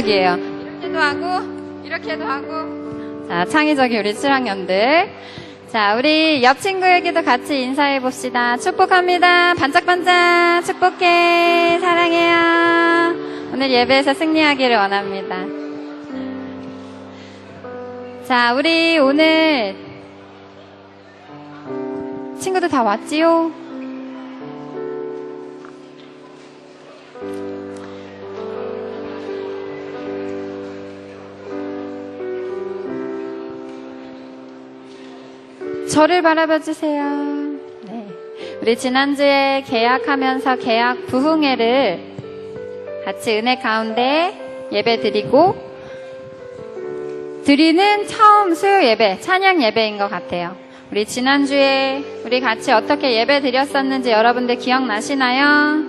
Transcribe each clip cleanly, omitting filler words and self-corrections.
창의적이에요. 이렇게도 하고 이렇게도 하고. 자, 창의적인 우리 7학년들. 자, 우리 옆 친구에게도 같이 인사해 봅시다. 축복합니다. 반짝반짝 축복해. 사랑해요. 오늘 예배에서 승리하기를 원합니다. 자, 우리 오늘 친구들 다 왔지요? 저를 바라봐 주세요. 네. 우리 지난주에 계약하면서 계약 부흥회를 같이 은혜 가운데 예배 드리고 드리는 처음 수요 예배, 찬양 예배인 것 같아요. 우리 지난주에 우리 같이 어떻게 예배 드렸었는지 여러분들 기억나시나요?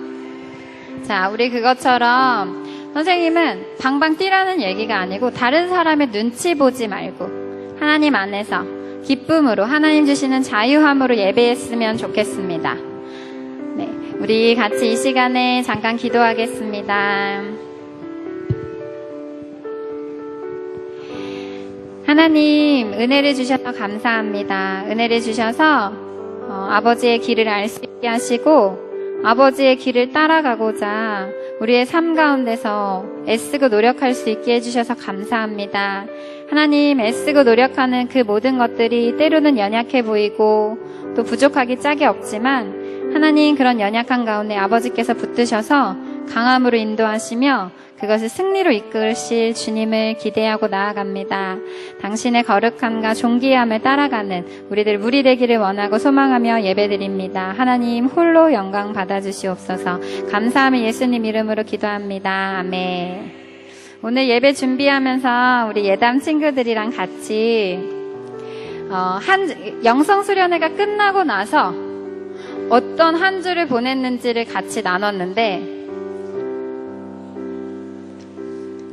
자, 우리 그것처럼 선생님은 방방 뛰라는 얘기가 아니고 다른 사람의 눈치 보지 말고 하나님 안에서 기쁨으로 하나님 주시는 자유함으로 예배했으면 좋겠습니다. 네, 우리 같이 이 시간에 잠깐 기도하겠습니다. 하나님, 은혜를 주셔서 감사합니다. 은혜를 주셔서 아버지의 길을 알 수 있게 하시고 아버지의 길을 따라가고자 우리의 삶 가운데서 애쓰고 노력할 수 있게 해주셔서 감사합니다. 하나님, 애쓰고 노력하는 그 모든 것들이 때로는 연약해 보이고 또 부족하기 짝이 없지만 하나님, 그런 연약한 가운데 아버지께서 붙드셔서 강함으로 인도하시며 그것을 승리로 이끌실 주님을 기대하고 나아갑니다. 당신의 거룩함과 존귀함을 따라가는 우리들 무리 되기를 원하고 소망하며 예배드립니다. 하나님 홀로 영광 받아주시옵소서. 감사하며 예수님 이름으로 기도합니다. 아멘. 오늘 예배 준비하면서 우리 예담 친구들이랑 같이 영성 수련회가 끝나고 나서 어떤 한 주를 보냈는지를 같이 나눴는데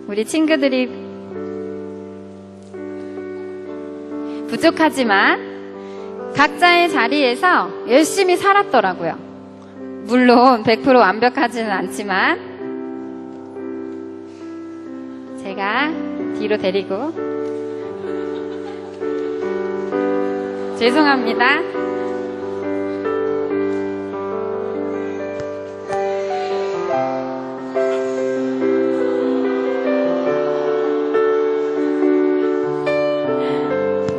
우리 친구들이 부족하지만 각자의 자리에서 열심히 살았더라고요. 물론 100% 완벽하지는 않지만 제가 뒤로 데리고 죄송합니다.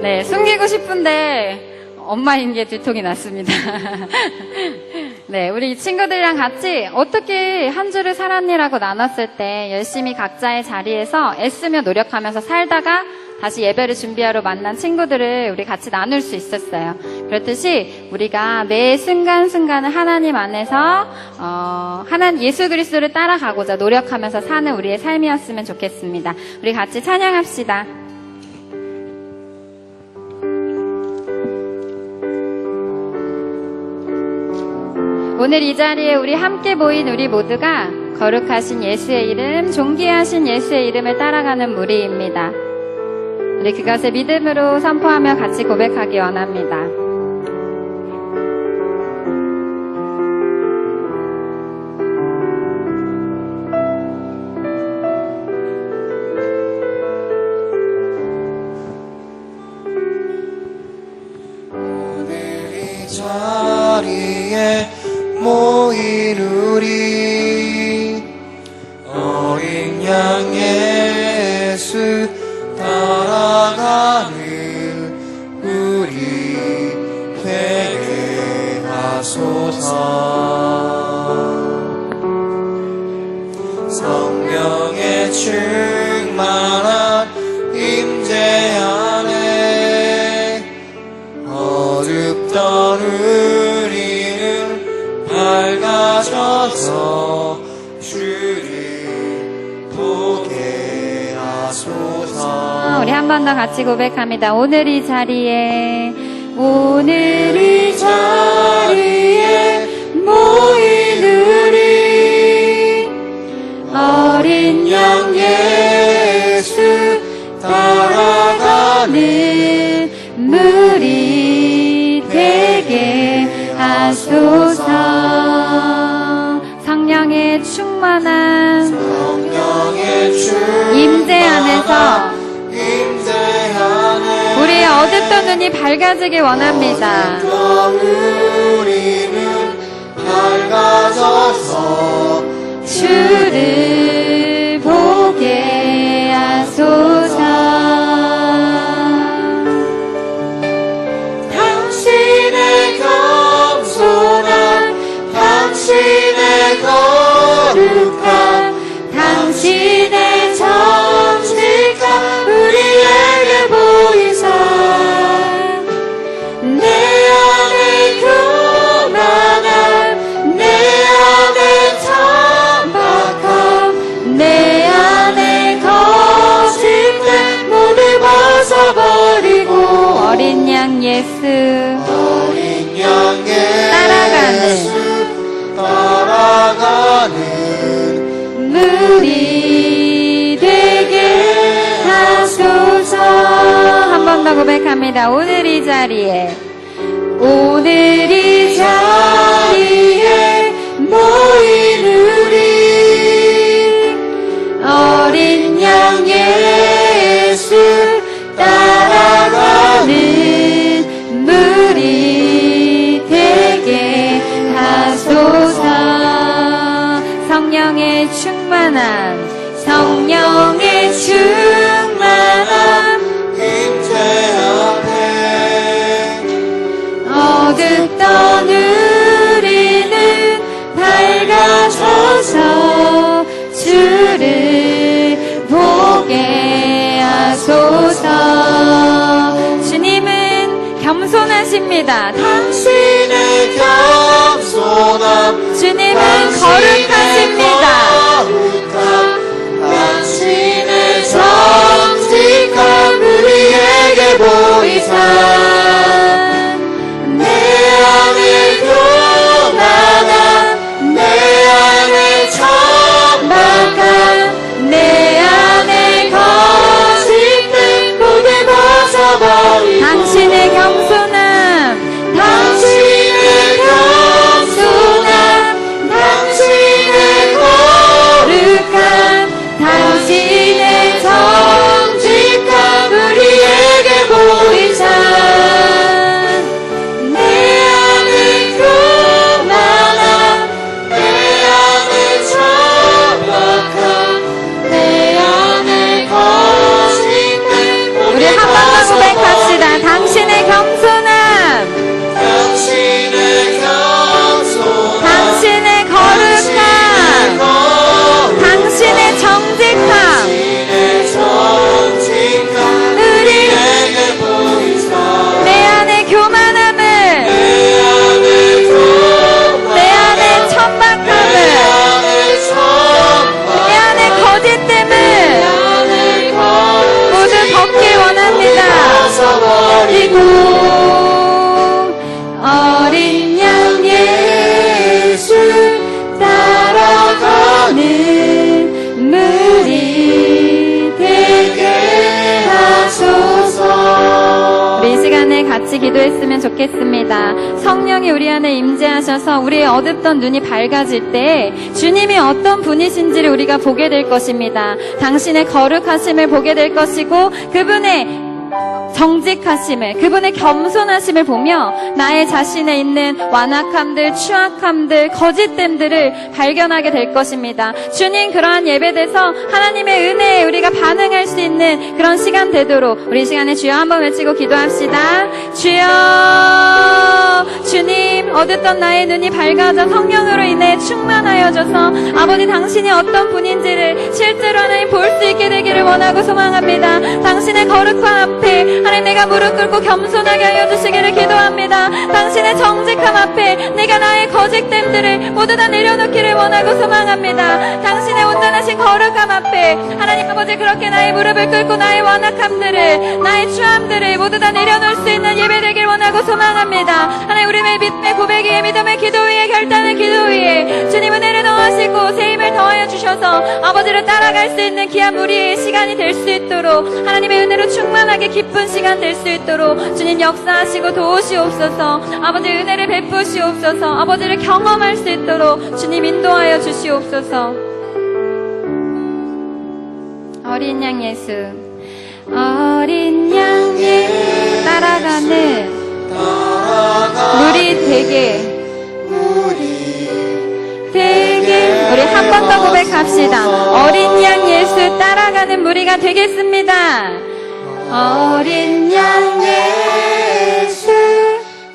네, 숨기고 싶은데 엄마인 게 들통이 났습니다. 네, 우리 친구들이랑 같이 어떻게 한 주를 살았니라고 나눴을 때 열심히 각자의 자리에서 애쓰며 노력하면서 살다가 다시 예배를 준비하러 만난 친구들을 우리 같이 나눌 수 있었어요. 그렇듯이 우리가 매 순간순간을 하나님 안에서 하나님 예수 그리스도를 따라가고자 노력하면서 사는 우리의 삶이었으면 좋겠습니다. 우리 같이 찬양합시다. 오늘 이 자리에 우리 함께 모인 우리 모두가 거룩하신 예수의 이름, 존귀하신 예수의 이름을 따라가는 무리입니다. 우리 그것을 믿음으로 선포하며 같이 고백하기 원합니다. 오늘 이 자리에 모인 우리 어린 양 예수 따라가는 우리 되게 하소서. 성령의 충만한 임재 안에 어둡던 우리는 밝아져서 주를 보게 하소서. 우리 한 번 더 같이 고백합니다. 오늘 이 자리에 모인 우리 어린 양 예수 따라가는 무리 되게 하소서. 성령의 충만한 눈이 밝아지길 원합니다. 우리는 밝아져서 주를 보게 하소서. 당신의 겸손한 당신의 거룩한 당신의 정직한 우리에게 보이사 내 안에 교만함 내 안에 천박함 내 안에 거짓된 모두 벗어버리고 어린 양 예수 어린 양 따라가는 예수 따라가는 물이 되게 하소서. 한 번 더 고백합니다. 오늘 이 자리에 모인 우리 어린 양 예수 따라가는 물이 되게 하소서. 성령의 충만한 임재 앞에 어둡던 우리는 밝아져서 주를 보게 하소서. 주님은 겸손하십니다. 당신의 겸손함 주님은 거룩하십니다. 당신의 정직함 우리에게 보이사 내 안에 교만함 내 안에 천박함 내 안에 거짓된 모두 벗어버리고 당신의 겸손함 당신의 겸손함 당신의 거룩한 당신의 정직함 우리에게 보이사 내 안에 교만함 내 안에 천박함 내 안에 거짓된 우리 한 번 더 고백합시다. 당신의 겸손함 당신의 겸손함 당신의 거룩함 당신의 정직함 당신의 정직함 우리에게 보이사 내 안에 교만함을 내 안에 천박함을 내 안에 거짓됨을 모두 벗길 원합니다. 그리고 어린 양 예수 따라가는 물이 되게 하소서. 우리 이 시간에 같이 기도했으면 좋겠습니다. 성령이 우리 안에 임재하셔서 우리의 어둡던 눈이 밝아질 때 주님이 어떤 분이신지를 우리가 보게 될 것입니다. 당신의 거룩하심을 보게 될 것이고 그분의 정직하심을, 그분의 겸손하심을 보며 나의 자신에 있는 완악함들, 추악함들, 거짓됨들을 발견하게 될 것입니다. 주님, 그러한 예배돼서 하나님의 은혜에 우리가 반응할 수 있는 그런 시간 되도록 우리 이 시간에 주여 한번 외치고 기도합시다. 주여, 주님, 어둡던 나의 눈이 밝아져 성령으로 인해 충만하여져서 아버지 당신이 어떤 분인지를 실제로 하나님 볼 수 있게 되기를 원하고 소망합니다. 당신의 거룩한 앞에 하나님 내가 무릎 꿇고 겸손하게 하여 주시기를 기도합니다. 당신의 정직함 앞에 내가 나의 거짓됨들을 모두 다 내려놓기를 원하고 소망합니다. 당신의 온전하신 거룩함 앞에 하나님 아버지 그렇게 나의 무릎을 꿇고 나의 완악함들을 나의 추함들을 모두 다 내려놓을 수 있는 예배 되길 원하고 소망합니다. 하나님 우리의 믿음의 고백 위에 믿음의 기도 위에 결단의 기도 위에 주님 은혜를 더하시고 새 힘을 더하여 주셔서 아버지를 따라갈 수 있는 귀한 우리의 시간이 될 수 있도록 하나님의 은혜로 충만하게 기쁜 시간 될 수 있도록 주님 역사하시고 도우시옵소서. 아버지 은혜를 베푸시옵소서. 아버지를 경험할 수 있도록 주님 인도하여 주시옵소서. 어린 양 예수, 어린 양 예수 따라가는 물이 되게 우리 한 번 더 고백합시다. 어린 양 예수 따라가는 무리가 되겠습니다. 어린 양 예수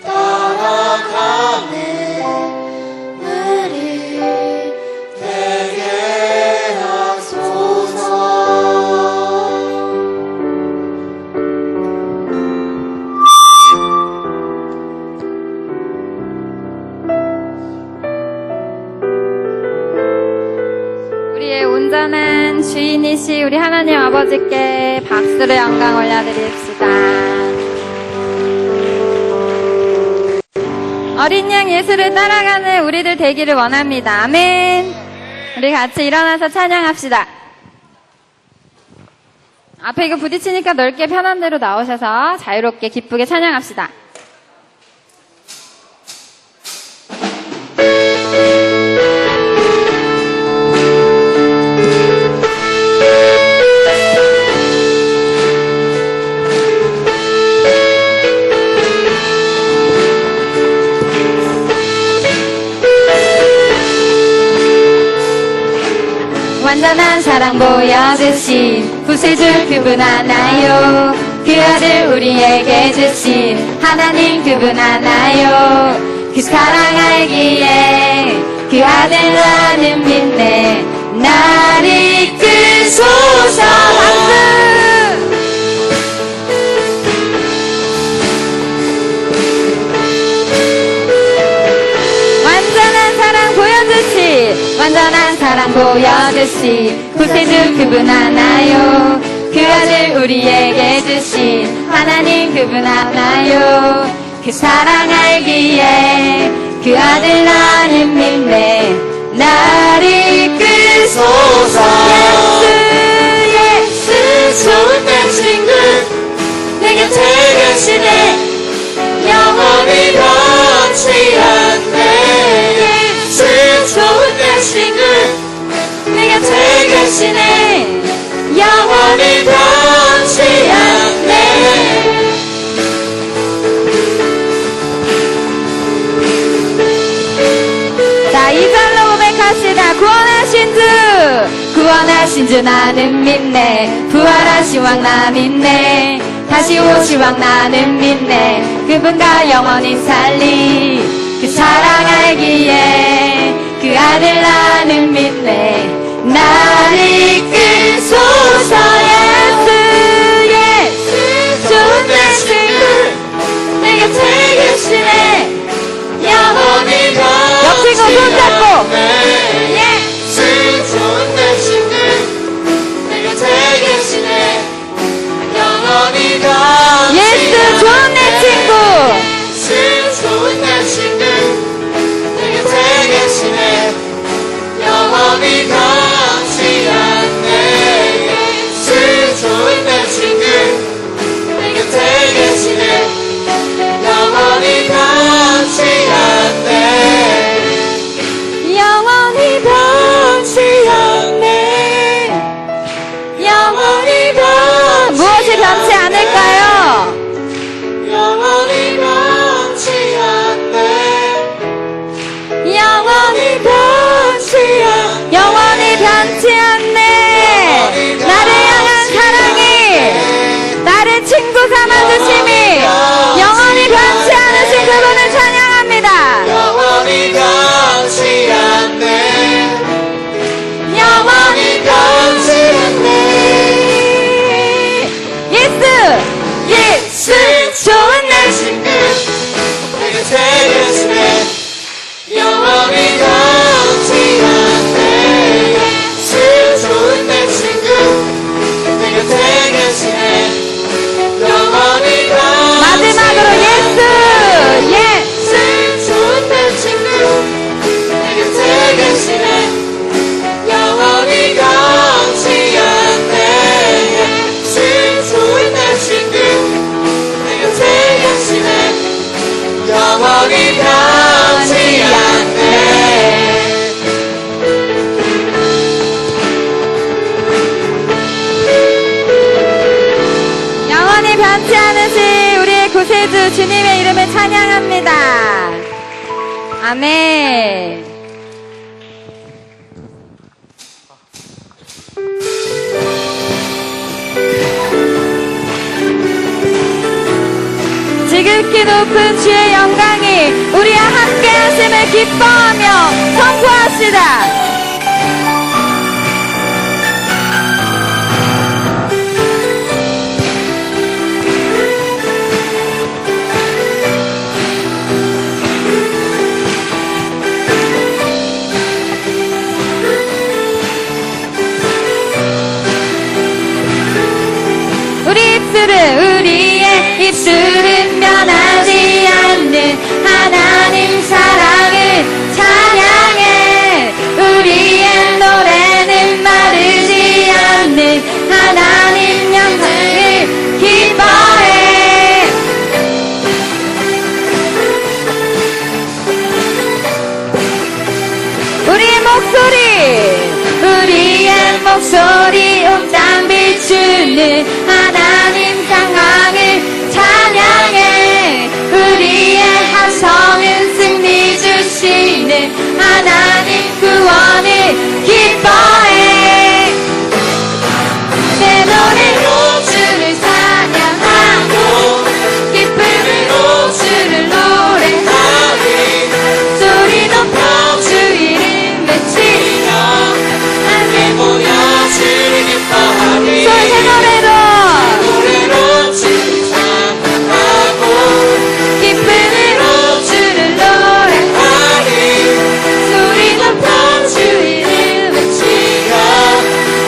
따라가는 우리 되게 하소서. 우리의 온전한 주인이시 우리 하나님 아버지께 박수로 영광 올려드립시다. 어린 양 예수를 따라가는 우리들 되기를 원합니다. 아멘. 우리 같이 일어나서 찬양합시다. 앞에 이거 부딪히니까 넓게 편한 대로 나오셔서 자유롭게 기쁘게 찬양합시다. 완전한 사랑 보여주신 구세주 그분 하나요. 그 아들 우리에게 주신 하나님 그분 하나요. 그 사랑 알기에 그 아들 나는 믿네. 날 이끄소서. 박수. 완전한 사랑 보여주신 구세주 그분 하나요. 그 아들 우리에게 주신 하나님 그분 하나요. 그 사랑 알기에 그 아들 나는 믿네. 날 이끄소서. 예수 예수 좋은 내 친구 내 곁에 계시네. 영원히 변치 않네. 좋은 내 친구 내 곁에 계시네. 영원히 변치 않네. 자, 2절로 고백합시다. 구원하신 주 나는 믿네. 부활하신 왕 나 믿네. 다시 오실 왕 나는 믿네. 그분과 영원히 살리 그 사랑 알기에 그 아들 나는 믿네. 날 이끄소서. 예수 예수 좋은 내 친구 내 곁에 계시네. 영원히 옆 친구 손잡고. 예수 좋은 내 친구 내 곁에 계시네. 영원히 예수 좋은 내 친구. 예수 좋은 내 친구 내 곁에 계시네. 영원히 변치 않네. 예수 좋은 내 친구 내 곁에 계시네. 영원히 변치 않네. 영원히 변치 않네. 영원히 무엇이 변치 않을까요? 영원히 변치 않네. 영원히 변치 않네. 영원히 변치 않네. 나를 향한 사랑이 나를 친구 삼아주심이 영원히 변치 않으신 그분을 찬양합니다. 영원히 변치 않네. 영원히 변치 않네. 예수 좋은 내 친구 내 곁에 계시네. 영원히 변치 않네. 예수 좋은 내 친구 내 곁에 계시네. 영원히 변치 마지막으로 예수 좋은 내 친구 내 곁에 계시네. 영원히 변치 않네. 예수 좋은 내 친구 내 곁에 계시네. 영원히 변치 않네. 영원히 변치 않으신 우리의 구세주 주님의 이름을 찬양합니다. 아멘. 지극히 높은 주의 영광이 우리와 함께 하심을 기뻐하며 선포합시다. 우리의 입술은 변하지 않는 하나님 사랑을 찬양해. 우리의 노래는 마르지 않는 하나님 영광을 기뻐해. 우리의 목소리 온 땅 비추는 하나님 강강을 찬양해. 우리의 함성은 승리 주시는 하나님 구원을 기뻐해. 내 노래로 주를 찬양하고 기쁨으로 주를 노래하리. 소리 높여 주 이름 외치며 함께 모여 주를 기뻐하리. 새 노래로 주를 찬양하고 기쁨으로 주를 노래하리. 소리 높여 주 이름 외치며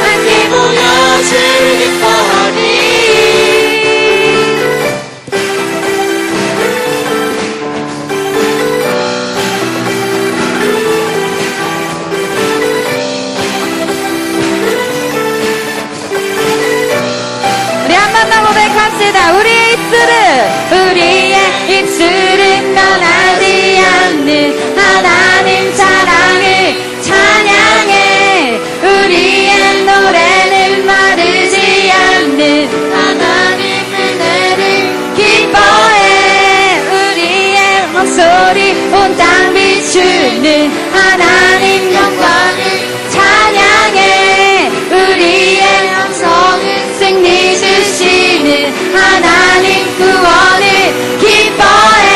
함께 모여 주를 기뻐하리. 우리 한 번 더 고백합시다. 우리의 입술은 변하지 않는 하나님 사랑을 찬양해. 우리의 노래는 마르지 않는 하나님 은혜를 기뻐해. 우리의 목소리 온 땅 비추는 하나님 영광을 찬양해. 우리의 함성은 승리 주시는 하나님 구원을 기뻐해.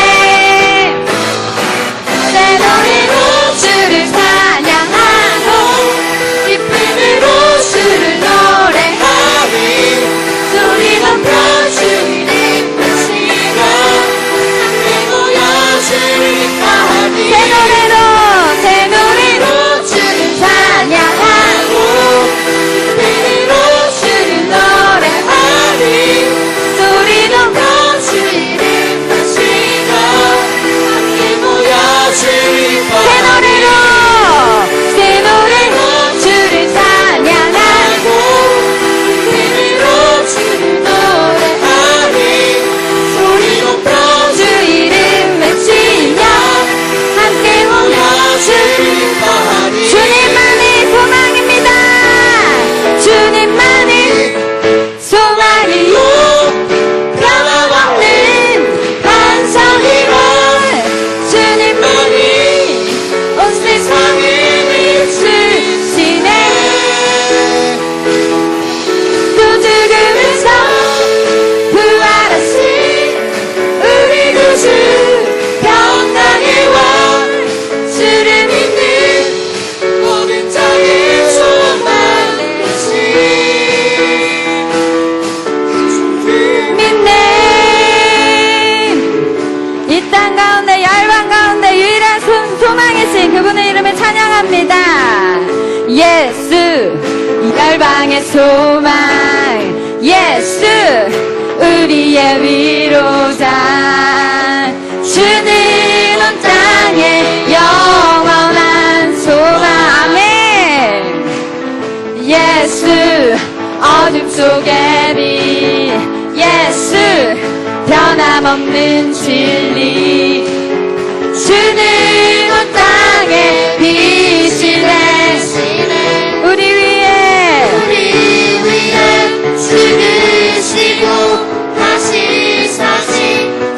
내 노래로 주를 찬양하고 기쁨으로 주를 노래하리. 소리 높여 주 이름 외치며 함께 모여 주를 기뻐하리. 새 노래로 주를 찬양하고 기쁨으로 주를 노래하리. 소리 높여 주 이름 외치며 함께 모여 주를 기뻐하리. 새 노래로 주를 찬양하고 기쁨으로 주를 노래하리. 소리 높여 주 이름 외치며 함께 모여 주를 기뻐하리. 주님만이 소망입니다. 주님만이 소망이요 변함없는 반석이라. 주님만이 온 세상을 비추시네. 또 죽음에서 부활하신 우리 구주 평강의 왕. 주를 믿는 모든 자의 소망이시. 믿네. 이 땅 가운데 열방 가운데 유일한 소망이신 그분의 이름을 찬양합니다. 예수 열방의 소망. 예수 우리의 위로자. 주는 온 땅에 영원한 소망. 아멘. 예수 어둠 속의 빛. 예수 변함없는 진리. 주는 온 땅에 빛이네. 우리 위에 죽으시고 다시 사신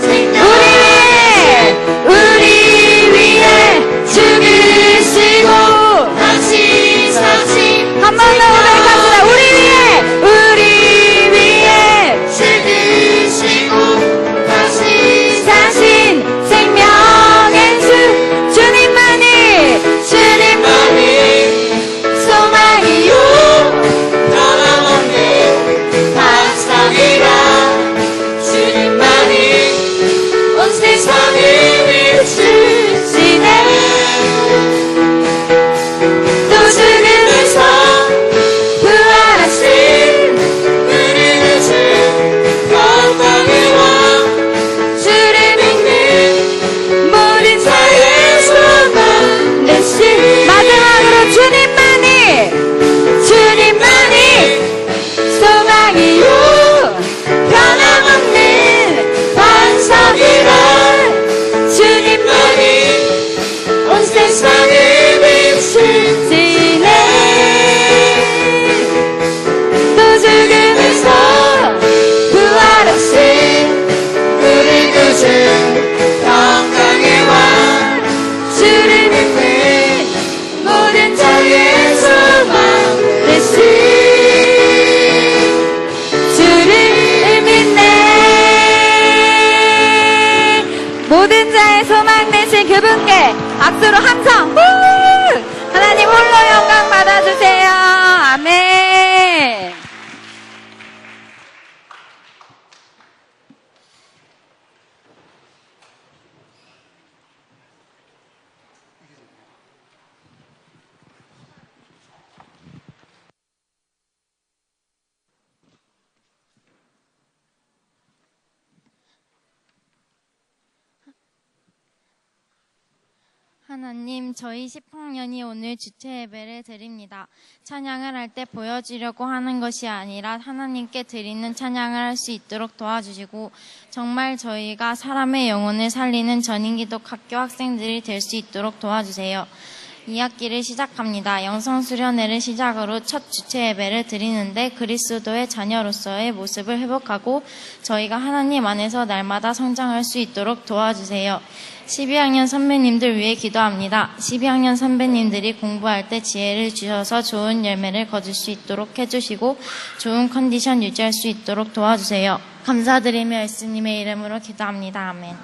박수로 함성. 후! 하나님 홀로 영광 받아주세요. 아멘. 하나님, 저희 10학년이 오늘 주체 예배를 드립니다. 찬양을 할 때 보여주려고 하는 것이 아니라 하나님께 드리는 찬양을 할 수 있도록 도와주시고 정말 저희가 사람의 영혼을 살리는 전인기독 학교 학생들이 될 수 있도록 도와주세요. 2학기를 시작합니다. 영성수련회를 시작으로 첫 주체 예배를 드리는데 그리스도의 자녀로서의 모습을 회복하고 저희가 하나님 안에서 날마다 성장할 수 있도록 도와주세요. 12학년 선배님들 위해 기도합니다. 12학년 선배님들이 공부할 때 지혜를 주셔서 좋은 열매를 거둘 수 있도록 해주시고 좋은 컨디션 유지할 수 있도록 도와주세요. 감사드리며 예수님의 이름으로 기도합니다. 아멘.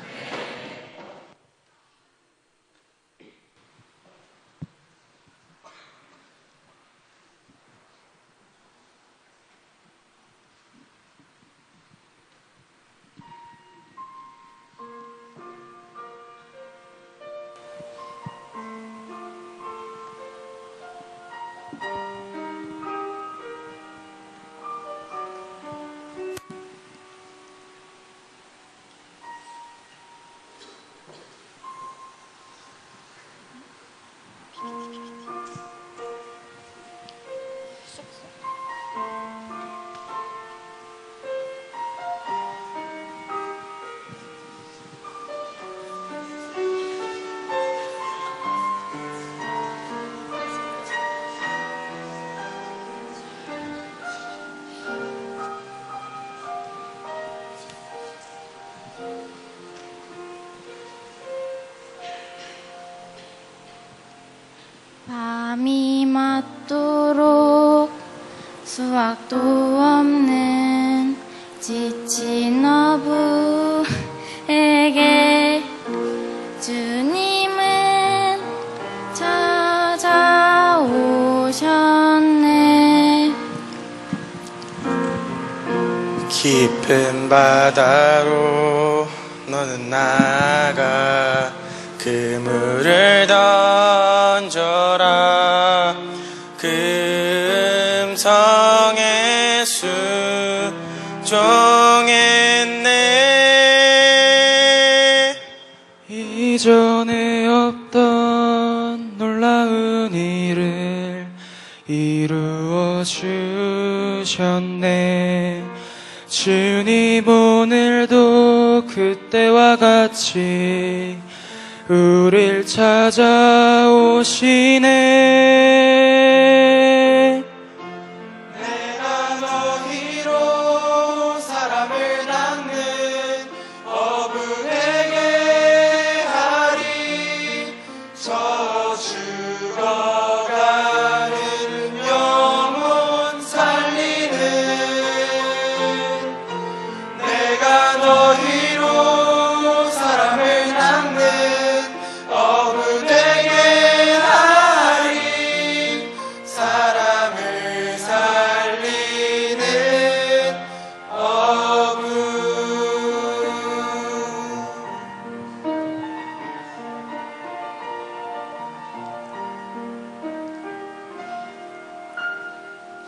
밤이 맞도록 수확도 없는 지친 어부에게 주님은 찾아오셨네. 깊은 바다로 너는 나가 그물을 던져라. 그 음성에 순종했네. 이전에 없던 놀라운 일을 이루어 주셨네. 주님 오늘도 그때와 같이 우릴 찾아오시네. 내가 너희로 사람을 낚는 어부에게 하리. 저 죽어가는 영혼 살리는 내가 너희로 사람을 낚는 어부되게 하리. 사람을 살리는 어부.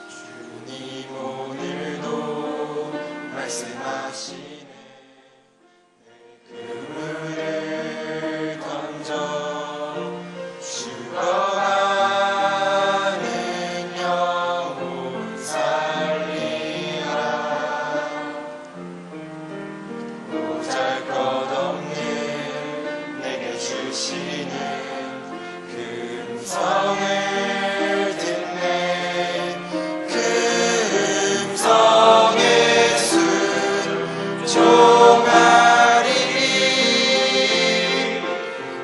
주님 오늘도 말씀하시네. 그물을 던져 죽어가는 영혼 살리라. 보잘것없는 내게 주시는 그 음성을 듣네. 그 음성에 순종하리.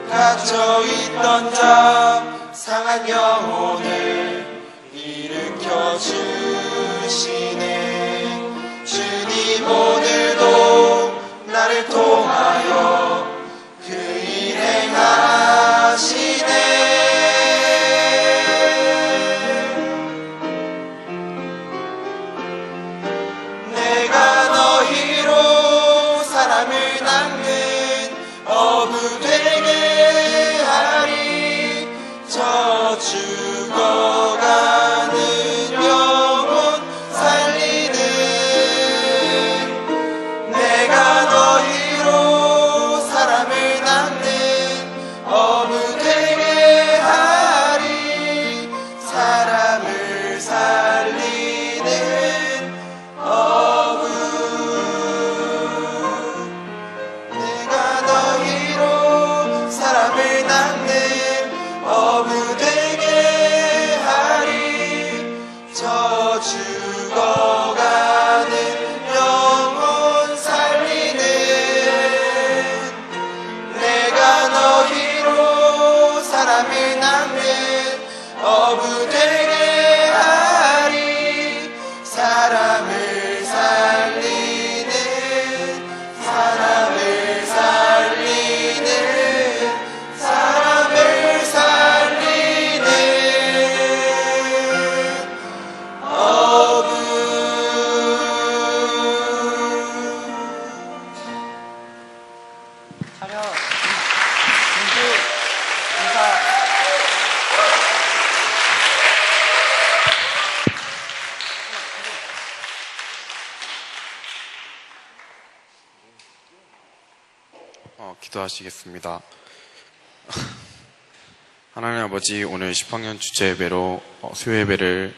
갇혀있던 자 상한 영혼을 일으켜 주시네. 주님 오늘도 나를 통하여 그 일 행하시 사람을 낚는 어부 되게 하리. 저 죽어가는 영혼 살리는 내가 너희로 사람을 낚는 어부 되게 하리. 사람을 살리는 어부. 내가 너희로 사람을 낚는 어부 되게 하리. 저 죽어가는 영혼 살리는 내가 너희로 사람을 낚는 어부 되게 하리. 사람을 살리는 사람을 살리는 사람을 살리는 어부. 차렷, 공주, 인사. 기도하시겠습니다. 하나님 아버지, 오늘 10학년 주체 예배로 수요 예배를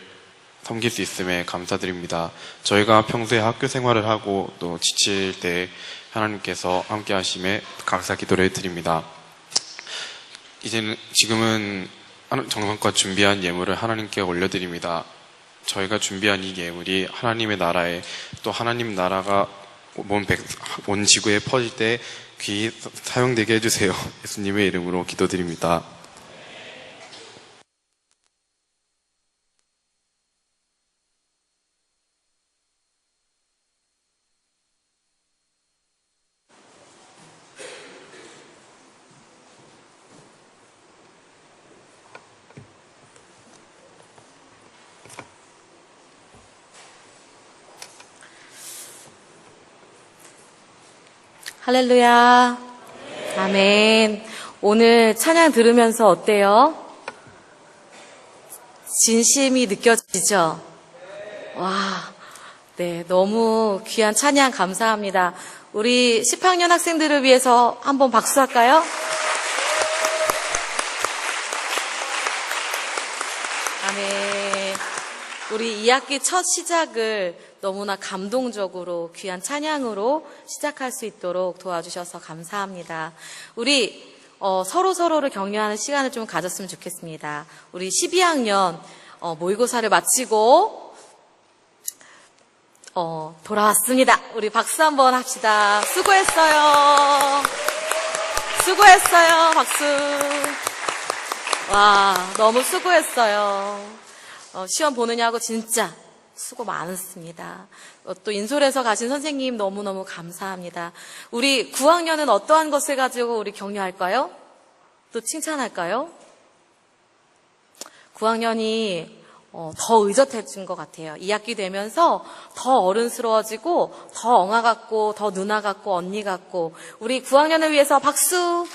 섬길 수 있음에 감사드립니다. 저희가 평소에 학교 생활을 하고 또 지칠 때 하나님께서 함께 하심에 감사 기도를 드립니다. 지금은 정성껏 준비한 예물을 하나님께 올려드립니다. 저희가 준비한 이 예물이 하나님의 나라에 또 하나님 나라가 온 지구에 퍼질 때 귀히 사용되게 해주세요. 예수님의 이름으로 기도드립니다. 할렐루야. 아멘. 오늘 찬양 들으면서 어때요? 진심이 느껴지죠? 와, 네, 너무 귀한 찬양 감사합니다. 우리 10학년 학생들을 위해서 한번 박수할까요? 아멘. 우리 2학기 첫 시작을 너무나 감동적으로 귀한 찬양으로 시작할 수 있도록 도와주셔서 감사합니다. 우리 서로를 격려하는 시간을 좀 가졌으면 좋겠습니다. 우리 12학년 모의고사를 마치고 돌아왔습니다. 우리 박수 한번 합시다. 수고했어요. 수고했어요. 박수. 와, 너무 수고했어요. 시험 보느냐고 진짜 수고 많았습니다. 또 인솔에서 가신 선생님 너무너무 감사합니다. 우리 9학년은 어떠한 것을 가지고 우리 격려할까요? 또 칭찬할까요? 9학년이 더 의젓해진 것 같아요. 2학기 되면서 더 어른스러워지고 더 엉아 같고 더 누나 같고 언니 같고 우리 9학년을 위해서 박수.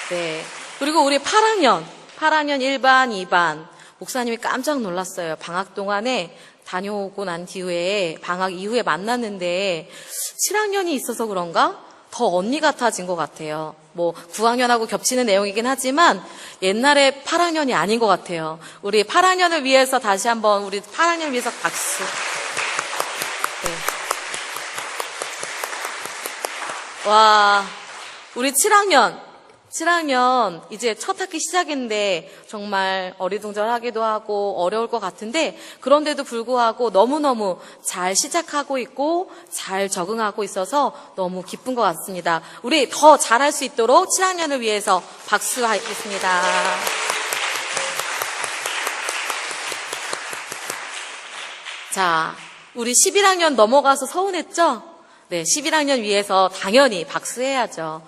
네. 그리고 우리 8학년 1반, 2반 목사님이 깜짝 놀랐어요. 방학 동안에 다녀오고 난 뒤에 방학 이후에 만났는데 7학년이 있어서 그런가? 더 언니 같아진 것 같아요. 뭐 9학년하고 겹치는 내용이긴 하지만 옛날에 8학년이 아닌 것 같아요. 우리 8학년을 위해서 다시 한번 우리 8학년을 위해서 박수. 네. 와, 우리 7학년 이제 첫 학기 시작인데 정말 어리둥절하기도 하고 어려울 것 같은데 그런데도 불구하고 너무너무 잘 시작하고 있고 잘 적응하고 있어서 너무 기쁜 것 같습니다. 우리 더 잘할 수 있도록 7학년을 위해서 박수하겠습니다. 자, 우리 11학년 넘어가서 서운했죠? 네, 11학년 위해서 당연히 박수해야죠.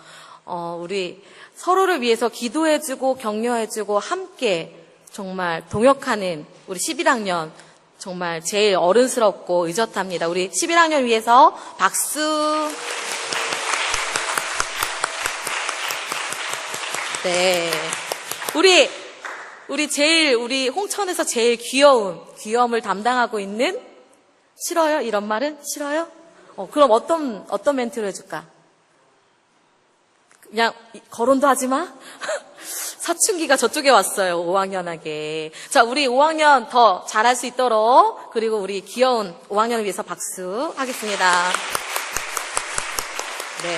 우리 서로를 위해서 기도해주고 격려해주고 함께 정말 동역하는 우리 11학년 정말 제일 어른스럽고 의젓합니다. 우리 11학년 위해서 박수. 네. 우리 홍천에서 제일 귀여움을 담당하고 있는, 싫어요? 이런 말은? 싫어요? 그럼 어떤 멘트를 해줄까? 그냥, 거론도 하지 마? 사춘기가 저쪽에 왔어요, 5학년에게. 자, 우리 5학년 더 잘할 수 있도록, 그리고 우리 귀여운 5학년을 위해서 박수 하겠습니다. 네.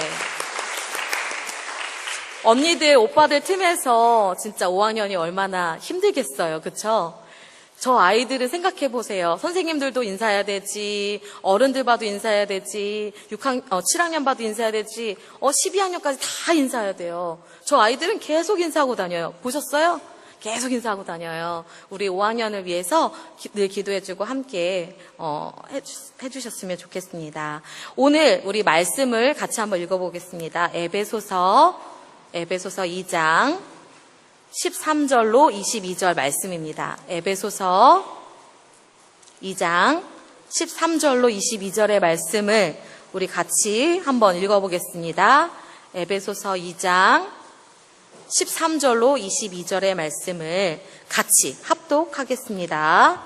언니들, 오빠들 틈에서 진짜 5학년이 얼마나 힘들겠어요. 그쵸? 저 아이들을 생각해 보세요. 선생님들도 인사해야 되지, 어른들 봐도 인사해야 되지, 7학년 봐도 인사해야 되지, 12학년까지 다 인사해야 돼요. 저 아이들은 계속 인사하고 다녀요. 보셨어요? 계속 인사하고 다녀요. 우리 5학년을 위해서 늘 기도해주고 함께 해주셨으면 좋겠습니다. 오늘 우리 말씀을 같이 한번 읽어보겠습니다. 에베소서 2장 13절로 22절 말씀입니다. 에베소서 2장 13절로 22절의 말씀을 우리 같이 한번 읽어보겠습니다. 에베소서 2장 13절로 22절의 말씀을 같이 합독하겠습니다.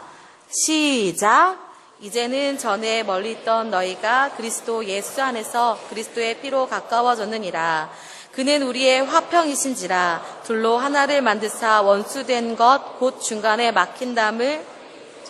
시작! 이제는 전에 멀리 있던 너희가 그리스도 예수 안에서 그리스도의 피로 가까워졌느니라. 그는 우리의 화평이신지라. 둘로 하나를 만드사 원수된 것 곧 중간에 막힌 담을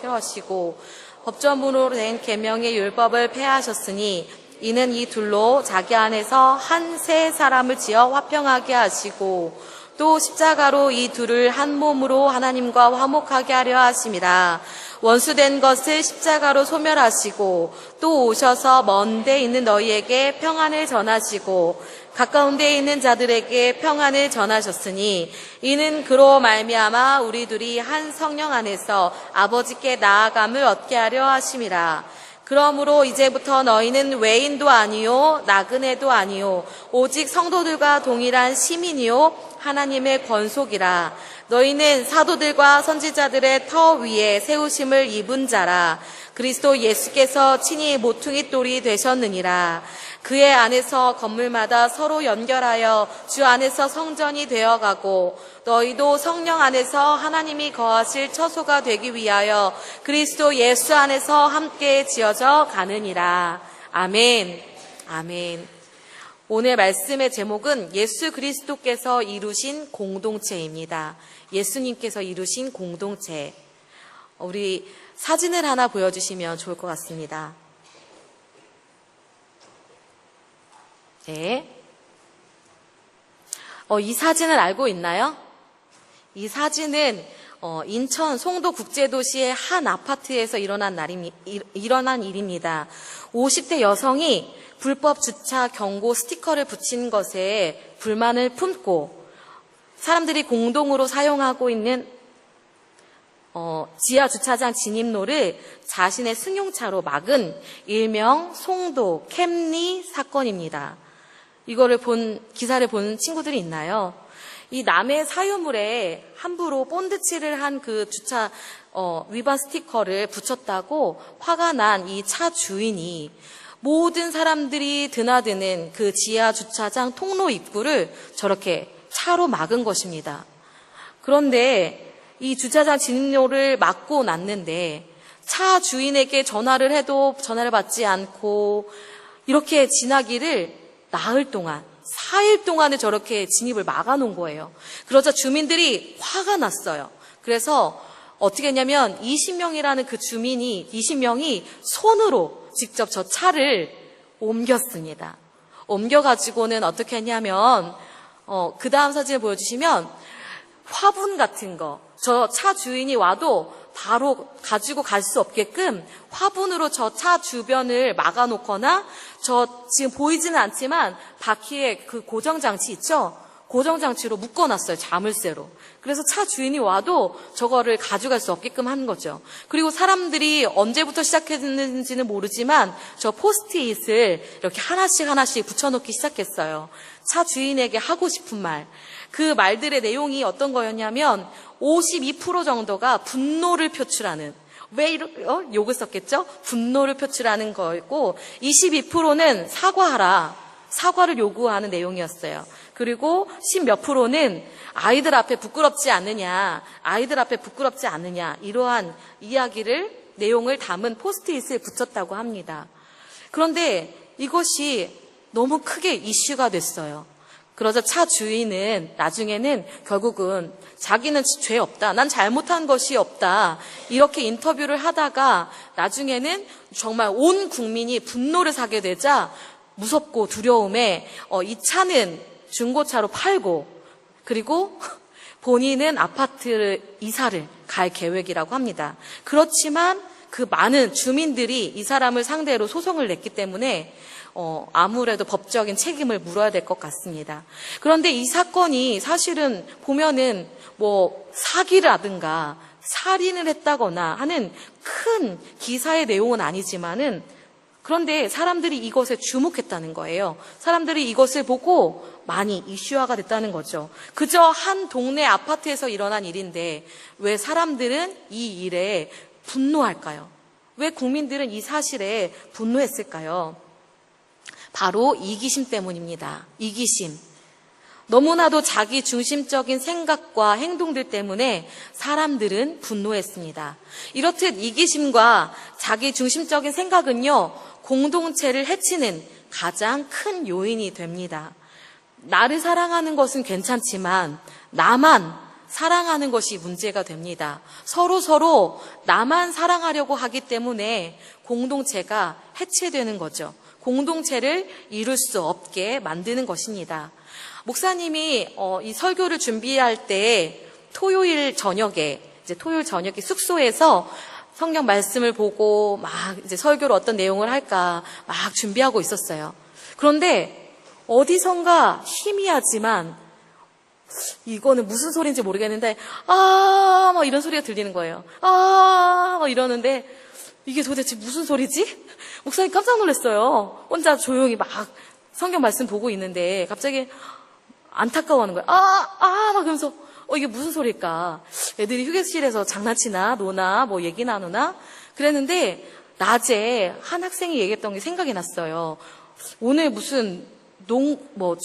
채우시고 법전문으로 된 계명의 율법을 폐하셨으니 이는 이 둘로 자기 안에서 한 새 사람을 지어 화평하게 하시고 또 십자가로 이 둘을 한 몸으로 하나님과 화목하게 하려 하심이라. 원수된 것을 십자가로 소멸하시고 또 오셔서 먼 데 있는 너희에게 평안을 전하시고 가까운 데 있는 자들에게 평안을 전하셨으니 이는 그로 말미암아 우리 둘이 한 성령 안에서 아버지께 나아감을 얻게 하려 하심이라. 그러므로 이제부터 너희는 외인도 아니요 나그네도 아니요 오직 성도들과 동일한 시민이요 하나님의 권속이라. 너희는 사도들과 선지자들의 터 위에 세우심을 입은 자라. 그리스도 예수께서 친히 모퉁이 돌이 되셨느니라. 그의 안에서 건물마다 서로 연결하여 주 안에서 성전이 되어가고 너희도 성령 안에서 하나님이 거하실 처소가 되기 위하여 그리스도 예수 안에서 함께 지어져 가느니라. 아멘. 아멘. 오늘 말씀의 제목은 예수 그리스도께서 이루신 공동체입니다. 예수님께서 이루신 공동체. 우리 사진을 하나 보여주시면 좋을 것 같습니다. 네. 이 사진을 알고 있나요? 이 사진은 인천 송도 국제도시의 한 아파트에서 일어난 일입니다. 50대 여성이 불법 주차 경고 스티커를 붙인 것에 불만을 품고 사람들이 공동으로 사용하고 있는 지하 주차장 진입로를 자신의 승용차로 막은 일명 송도 캠리 사건입니다. 이거를 기사를 본 친구들이 있나요? 이 남의 사유물에 함부로 본드칠을 한 그 주차 위반 스티커를 붙였다고 화가 난 이 차 주인이 모든 사람들이 드나드는 그 지하 주차장 통로 입구를 저렇게 차로 막은 것입니다. 그런데 이 주차장 진입로를 막고 났는데 차 주인에게 전화를 해도 전화를 받지 않고 이렇게 지나기를 나흘 동안 4일 동안에 저렇게 진입을 막아놓은 거예요. 그러자 주민들이 화가 났어요. 그래서 어떻게 했냐면 20명이라는 그 주민이 20명이 손으로 직접 저 차를 옮겼습니다. 옮겨가지고는 어떻게 했냐면 그 다음 사진을 보여주시면 화분 같은 거 저 차 주인이 와도 바로 가지고 갈 수 없게끔 화분으로 저 차 주변을 막아놓거나 저 지금 보이지는 않지만 바퀴에 그 고정장치 있죠? 고정장치로 묶어놨어요. 자물쇠로. 그래서 차 주인이 와도 저거를 가져갈 수 없게끔 한 거죠. 그리고 사람들이 언제부터 시작했는지는 모르지만 저 포스트잇을 이렇게 하나씩 붙여놓기 시작했어요. 차 주인에게 하고 싶은 말. 그 말들의 내용이 어떤 거였냐면 52% 정도가 분노를 표출하는 왜 이렇게 욕을 썼겠죠? 분노를 표출하는 거였고 22%는 사과하라. 사과를 요구하는 내용이었어요. 그리고 10몇 프로는 아이들 앞에 부끄럽지 않느냐, 아이들 앞에 부끄럽지 않느냐 이러한 내용을 담은 포스트잇을 붙였다고 합니다. 그런데 이것이 너무 크게 이슈가 됐어요. 그러자 차 주인은 나중에는 결국은 자기는 죄 없다, 난 잘못한 것이 없다 이렇게 인터뷰를 하다가 나중에는 정말 온 국민이 분노를 사게 되자 무섭고 두려움에 이 차는 중고차로 팔고 그리고 본인은 아파트 이사를 갈 계획이라고 합니다. 그렇지만 그 많은 주민들이 이 사람을 상대로 소송을 냈기 때문에 아무래도 법적인 책임을 물어야 될 것 같습니다. 그런데 이 사건이 사실은 보면은 뭐 사기라든가 살인을 했다거나 하는 큰 기사의 내용은 아니지만은 그런데 사람들이 이것에 주목했다는 거예요. 사람들이 이것을 보고 많이 이슈화가 됐다는 거죠. 그저 한 동네 아파트에서 일어난 일인데 왜 사람들은 이 일에 분노할까요? 왜 국민들은 이 사실에 분노했을까요? 바로 이기심 때문입니다. 이기심. 너무나도 자기 중심적인 생각과 행동들 때문에 사람들은 분노했습니다. 이렇듯 이기심과 자기 중심적인 생각은요, 공동체를 해치는 가장 큰 요인이 됩니다. 나를 사랑하는 것은 괜찮지만 나만 사랑하는 것이 문제가 됩니다. 서로 나만 사랑하려고 하기 때문에 공동체가 해체되는 거죠. 공동체를 이룰 수 없게 만드는 것입니다. 목사님이 이 설교를 준비할 때 토요일 저녁에 숙소에서 성경 말씀을 보고 막 이제 설교를 어떤 내용을 할까 막 준비하고 있었어요. 그런데 어디선가 희미하지만 이거는 무슨 소리인지 모르겠는데 막 이런 소리가 들리는 거예요. 막 이러는데 이게 도대체 무슨 소리지? 목사님 깜짝 놀랐어요. 혼자 조용히 막 성경 말씀 보고 있는데 갑자기 안타까워하는 거예요. 막 그러면서 이게 무슨 소리일까? 애들이 휴게실에서 장난치나 노나 뭐 얘기 나누나? 그랬는데 낮에 한 학생이 얘기했던 게 생각이 났어요. 오늘 무슨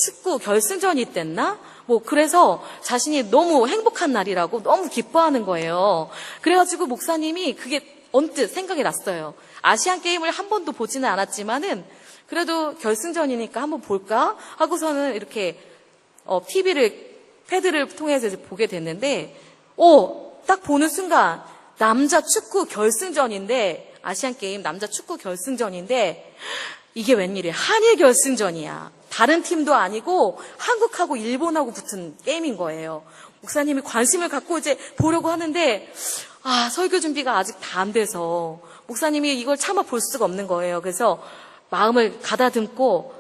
축구 결승전이 있댔나? 그래서 자신이 너무 행복한 날이라고 너무 기뻐하는 거예요. 그래가지고 목사님이 그게 언뜻 생각이 났어요. 아시안 게임을 한 번도 보지는 않았지만은 그래도 결승전이니까 한번 볼까? 하고서는 이렇게 패드를 통해서 이제 보게 됐는데, 딱 보는 순간 남자 축구 결승전인데, 아시안 게임 남자 축구 결승전인데 이게 웬일이야? 한일 결승전이야. 다른 팀도 아니고 한국하고 일본하고 붙은 게임인 거예요. 목사님이 관심을 갖고 이제 보려고 하는데 설교 준비가 아직 다 안 돼서 목사님이 이걸 차마 볼 수가 없는 거예요. 그래서 마음을 가다듬고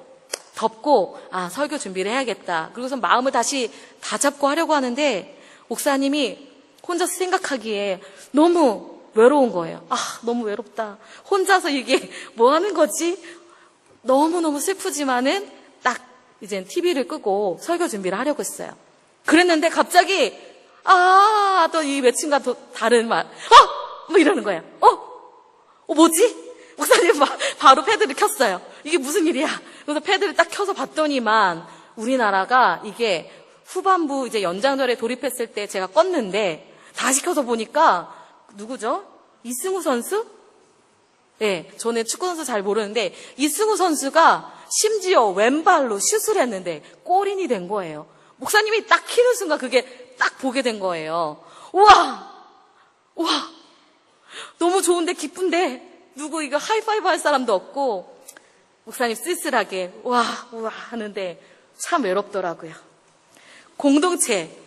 덮고 설교 준비를 해야겠다. 그러고서 마음을 다시 다잡고 하려고 하는데 목사님이 혼자서 생각하기에 너무 외로운 거예요. 너무 외롭다. 혼자서 이게 뭐 하는 거지? 너무너무 슬프지만은 딱 이제 TV를 끄고 설교 준비를 하려고 했어요. 그랬는데 갑자기 또 이 매칭과 다른 말 뭐 이러는 거예요. 뭐지? 목사님 바로 패드를 켰어요. 이게 무슨 일이야? 그래서 패드를 딱 켜서 봤더니만 우리나라가 이게 후반부 이제 연장전에 돌입했을 때 제가 껐는데 다시 켜서 보니까 누구죠? 이승우 선수? 네, 저는 축구선수 잘 모르는데 이승우 선수가 심지어 왼발로 슛을 했는데 골인이 된 거예요. 목사님이 딱 키는 순간 그게 딱 보게 된 거예요. 우와! 너무 좋은데 기쁜데 누구 이거 하이파이브 할 사람도 없고 목사님 쓸쓸하게 우와 하는데 참 외롭더라고요. 공동체,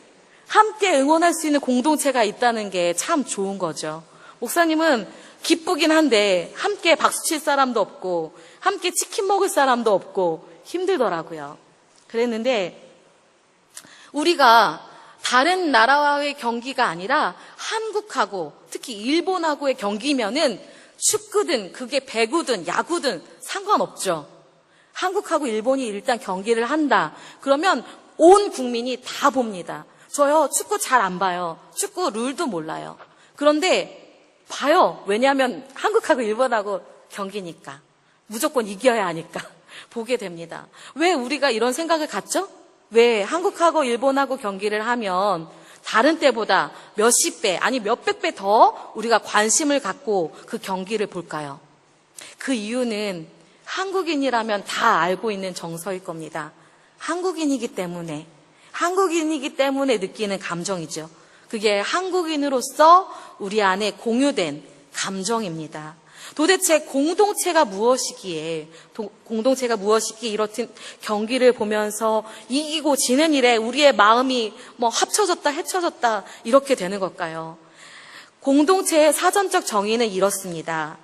함께 응원할 수 있는 공동체가 있다는 게 참 좋은 거죠. 목사님은 기쁘긴 한데 함께 박수 칠 사람도 없고 함께 치킨 먹을 사람도 없고 힘들더라고요. 그랬는데 우리가 다른 나라와의 경기가 아니라 한국하고 특히 일본하고의 경기면은 축구든 그게 배구든 야구든 상관없죠. 한국하고 일본이 일단 경기를 한다. 그러면 온 국민이 다 봅니다. 저요 축구 잘 안 봐요. 축구 룰도 몰라요. 그런데 봐요. 왜냐하면 한국하고 일본하고 경기니까. 무조건 이겨야 하니까. 보게 됩니다. 왜 우리가 이런 생각을 갖죠? 왜 한국하고 일본하고 경기를 하면 다른 때보다 몇십 배, 아니 몇백 배 더 우리가 관심을 갖고 그 경기를 볼까요? 그 이유는 한국인이라면 다 알고 있는 정서일 겁니다. 한국인이기 때문에 느끼는 감정이죠. 그게 한국인으로서 우리 안에 공유된 감정입니다. 도대체 공동체가 무엇이기에 이렇듯 경기를 보면서 이기고 지는 일에 우리의 마음이 합쳐졌다 헤쳐졌다 이렇게 되는 걸까요? 공동체의 사전적 정의는 이렇습니다.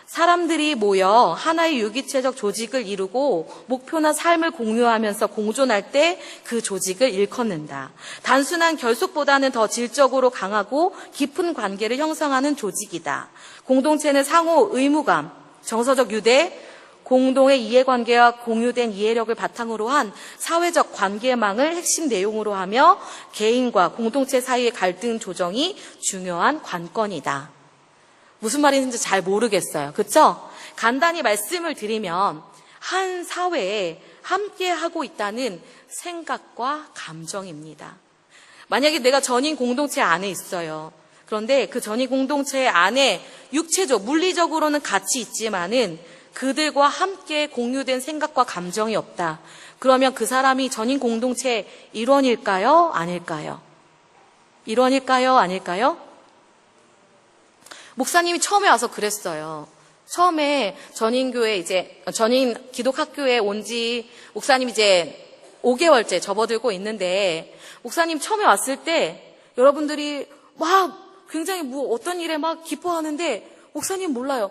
사람들이 모여 하나의 유기체적 조직을 이루고 목표나 삶을 공유하면서 공존할 때 그 조직을 일컫는다. 단순한 결속보다는 더 질적으로 강하고 깊은 관계를 형성하는 조직이다. 공동체는 상호 의무감, 정서적 유대, 공동의 이해관계와 공유된 이해력을 바탕으로 한 사회적 관계망을 핵심 내용으로 하며 개인과 공동체 사이의 갈등 조정이 중요한 관건이다. 무슨 말인지 잘 모르겠어요. 그렇죠? 간단히 말씀을 드리면 한 사회에 함께하고 있다는 생각과 감정입니다. 만약에 내가 전인 공동체 안에 있어요. 그런데 그 전인 공동체 안에 육체적, 물리적으로는 같이 있지만은 그들과 함께 공유된 생각과 감정이 없다. 그러면 그 사람이 전인 공동체 일원일까요? 아닐까요? 일원일까요? 아닐까요? 목사님이 처음에 와서 그랬어요. 처음에 전인 기독학교에 온 지 목사님 이제 5개월째 접어들고 있는데 목사님 처음에 왔을 때 여러분들이 막 굉장히 어떤 일에 막 기뻐하는데 목사님 몰라요.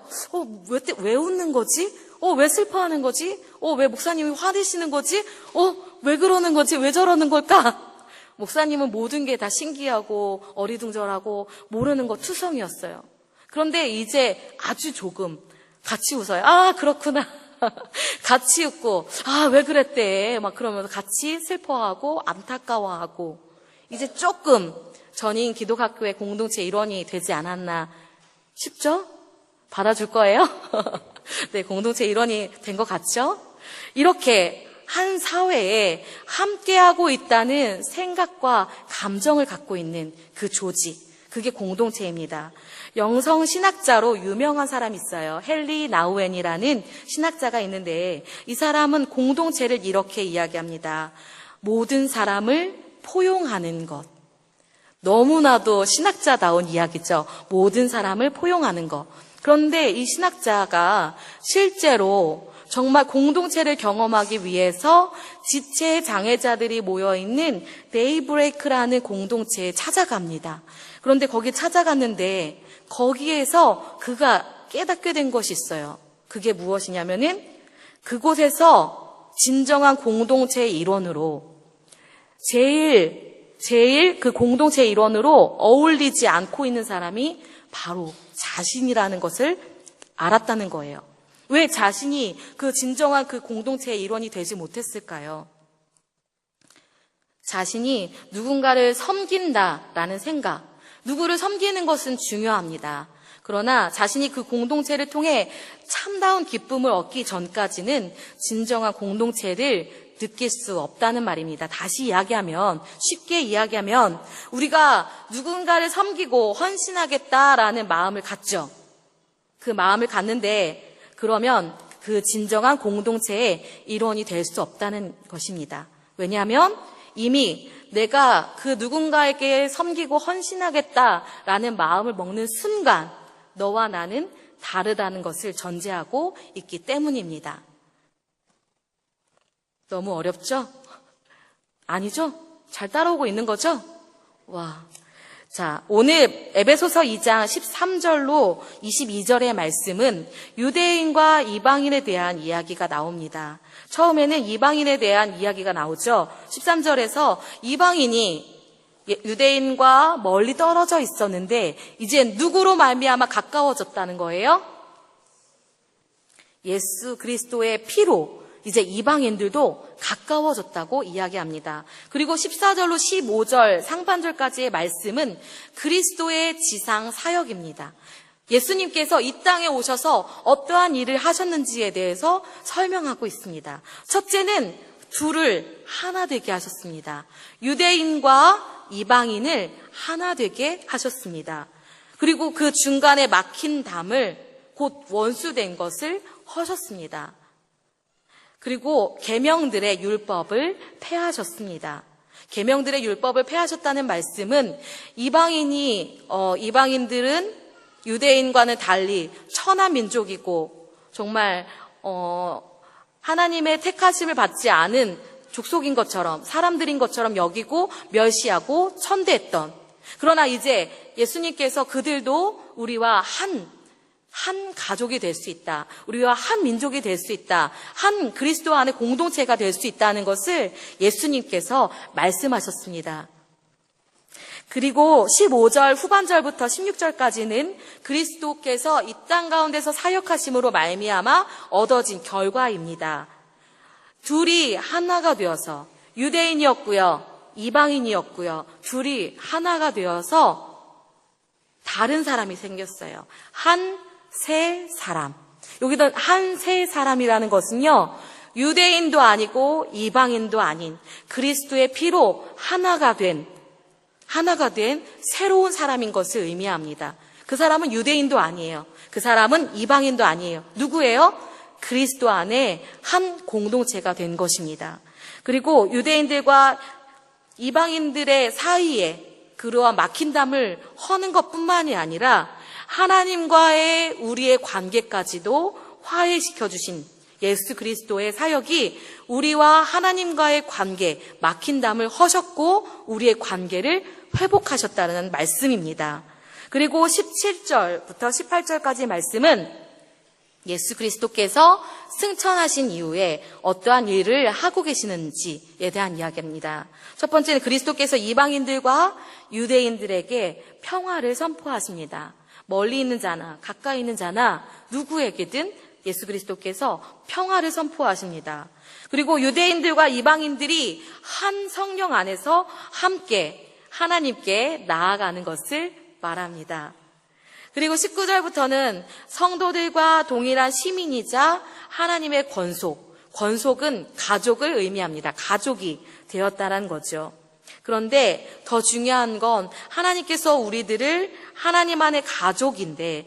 왜 웃는 거지? 왜 슬퍼하는 거지? 왜 목사님이 화내시는 거지? 왜 그러는 거지? 왜 저러는 걸까? 목사님은 모든 게 다 신기하고 어리둥절하고 모르는 거 투성이었어요. 그런데 이제 아주 조금 같이 웃어요. 아, 그렇구나. 같이 웃고, 왜 그랬대. 막 그러면서 같이 슬퍼하고 안타까워하고, 이제 조금 전인 기독학교의 공동체 일원이 되지 않았나 싶죠? 받아줄 거예요? 네, 공동체 일원이 된 것 같죠? 이렇게 한 사회에 함께하고 있다는 생각과 감정을 갖고 있는 그 조직, 그게 공동체입니다. 영성 신학자로 유명한 사람이 있어요. 헨리 나우엔이라는 신학자가 있는데 이 사람은 공동체를 이렇게 이야기합니다. 모든 사람을 포용하는 것. 너무나도 신학자다운 이야기죠. 모든 사람을 포용하는 것. 그런데 이 신학자가 실제로 정말 공동체를 경험하기 위해서 지체 장애자들이 모여있는 데이브레이크라는 공동체에 찾아갑니다. 그런데 거기 찾아갔는데 거기에서 그가 깨닫게 된 것이 있어요. 그게 무엇이냐면은 그곳에서 진정한 공동체의 일원으로 제일 그 공동체의 일원으로 어울리지 않고 있는 사람이 바로 자신이라는 것을 알았다는 거예요. 왜 자신이 그 진정한 그 공동체의 일원이 되지 못했을까요? 자신이 누군가를 섬긴다라는 생각, 누구를 섬기는 것은 중요합니다. 그러나 자신이 그 공동체를 통해 참다운 기쁨을 얻기 전까지는 진정한 공동체를 느낄 수 없다는 말입니다. 다시 이야기하면, 쉽게 이야기하면 우리가 누군가를 섬기고 헌신하겠다라는 마음을 갖죠. 그 마음을 갖는데 그러면 그 진정한 공동체의 일원이 될 수 없다는 것입니다. 왜냐하면 이미 내가 그 누군가에게 섬기고 헌신하겠다라는 마음을 먹는 순간 너와 나는 다르다는 것을 전제하고 있기 때문입니다. 너무 어렵죠? 아니죠? 잘 따라오고 있는 거죠? 와. 자, 오늘 에베소서 2장 13절로 22절의 말씀은 유대인과 이방인에 대한 이야기가 나옵니다. 처음에는 이방인에 대한 이야기가 나오죠. 13절에서 이방인이 유대인과 멀리 떨어져 있었는데 이제 누구로 말미암아 가까워졌다는 거예요? 예수 그리스도의 피로 이제 이방인들도 가까워졌다고 이야기합니다. 그리고 14절로 15절 상반절까지의 말씀은 그리스도의 지상 사역입니다. 예수님께서 이 땅에 오셔서 어떠한 일을 하셨는지에 대해서 설명하고 있습니다. 첫째는 둘을 하나 되게 하셨습니다. 유대인과 이방인을 하나 되게 하셨습니다. 그리고 그 중간에 막힌 담을 곧 원수된 것을 허셨습니다. 그리고 계명들의 율법을 폐하셨습니다. 계명들의 율법을 폐하셨다는 말씀은 이방인들은 유대인과는 달리 천한 민족이고 정말 하나님의 택하심을 받지 않은 족속인 것처럼 사람들인 것처럼 여기고 멸시하고 천대했던, 그러나 이제 예수님께서 그들도 우리와 한 가족이 될 수 있다, 우리와 한 민족이 될 수 있다, 한 그리스도 안에 공동체가 될 수 있다는 것을 예수님께서 말씀하셨습니다. 그리고 15절 후반절부터 16절까지는 그리스도께서 이 땅 가운데서 사역하심으로 말미암아 얻어진 결과입니다. 둘이 하나가 되어서, 유대인이었고요, 이방인이었고요, 둘이 하나가 되어서 다른 사람이 생겼어요. 한 세 사람. 여기서 한 세 사람이라는 것은요, 유대인도 아니고 이방인도 아닌 그리스도의 피로 하나가 된 새로운 사람인 것을 의미합니다. 그 사람은 유대인도 아니에요. 그 사람은 이방인도 아니에요. 누구예요? 그리스도 안에 한 공동체가 된 것입니다. 그리고 유대인들과 이방인들의 사이에 그러한 막힌 담을 허는 것뿐만이 아니라 하나님과의 우리의 관계까지도 화해시켜 주신 예수 그리스도의 사역이 우리와 하나님과의 관계, 막힌 담을 허셨고 우리의 관계를 회복하셨다는 말씀입니다. 그리고 17절부터 18절까지 말씀은 예수 그리스도께서 승천하신 이후에 어떠한 일을 하고 계시는지에 대한 이야기입니다. 첫 번째는 그리스도께서 이방인들과 유대인들에게 평화를 선포하십니다. 멀리 있는 자나 가까이 있는 자나 누구에게든 예수 그리스도께서 평화를 선포하십니다. 그리고 유대인들과 이방인들이 한 성령 안에서 함께 하나님께 나아가는 것을 말합니다. 그리고 19절부터는 성도들과 동일한 시민이자 하나님의 권속은 가족을 의미합니다. 가족이 되었다는 거죠. 그런데 더 중요한 건 하나님께서 우리들을 하나님 안의 가족인데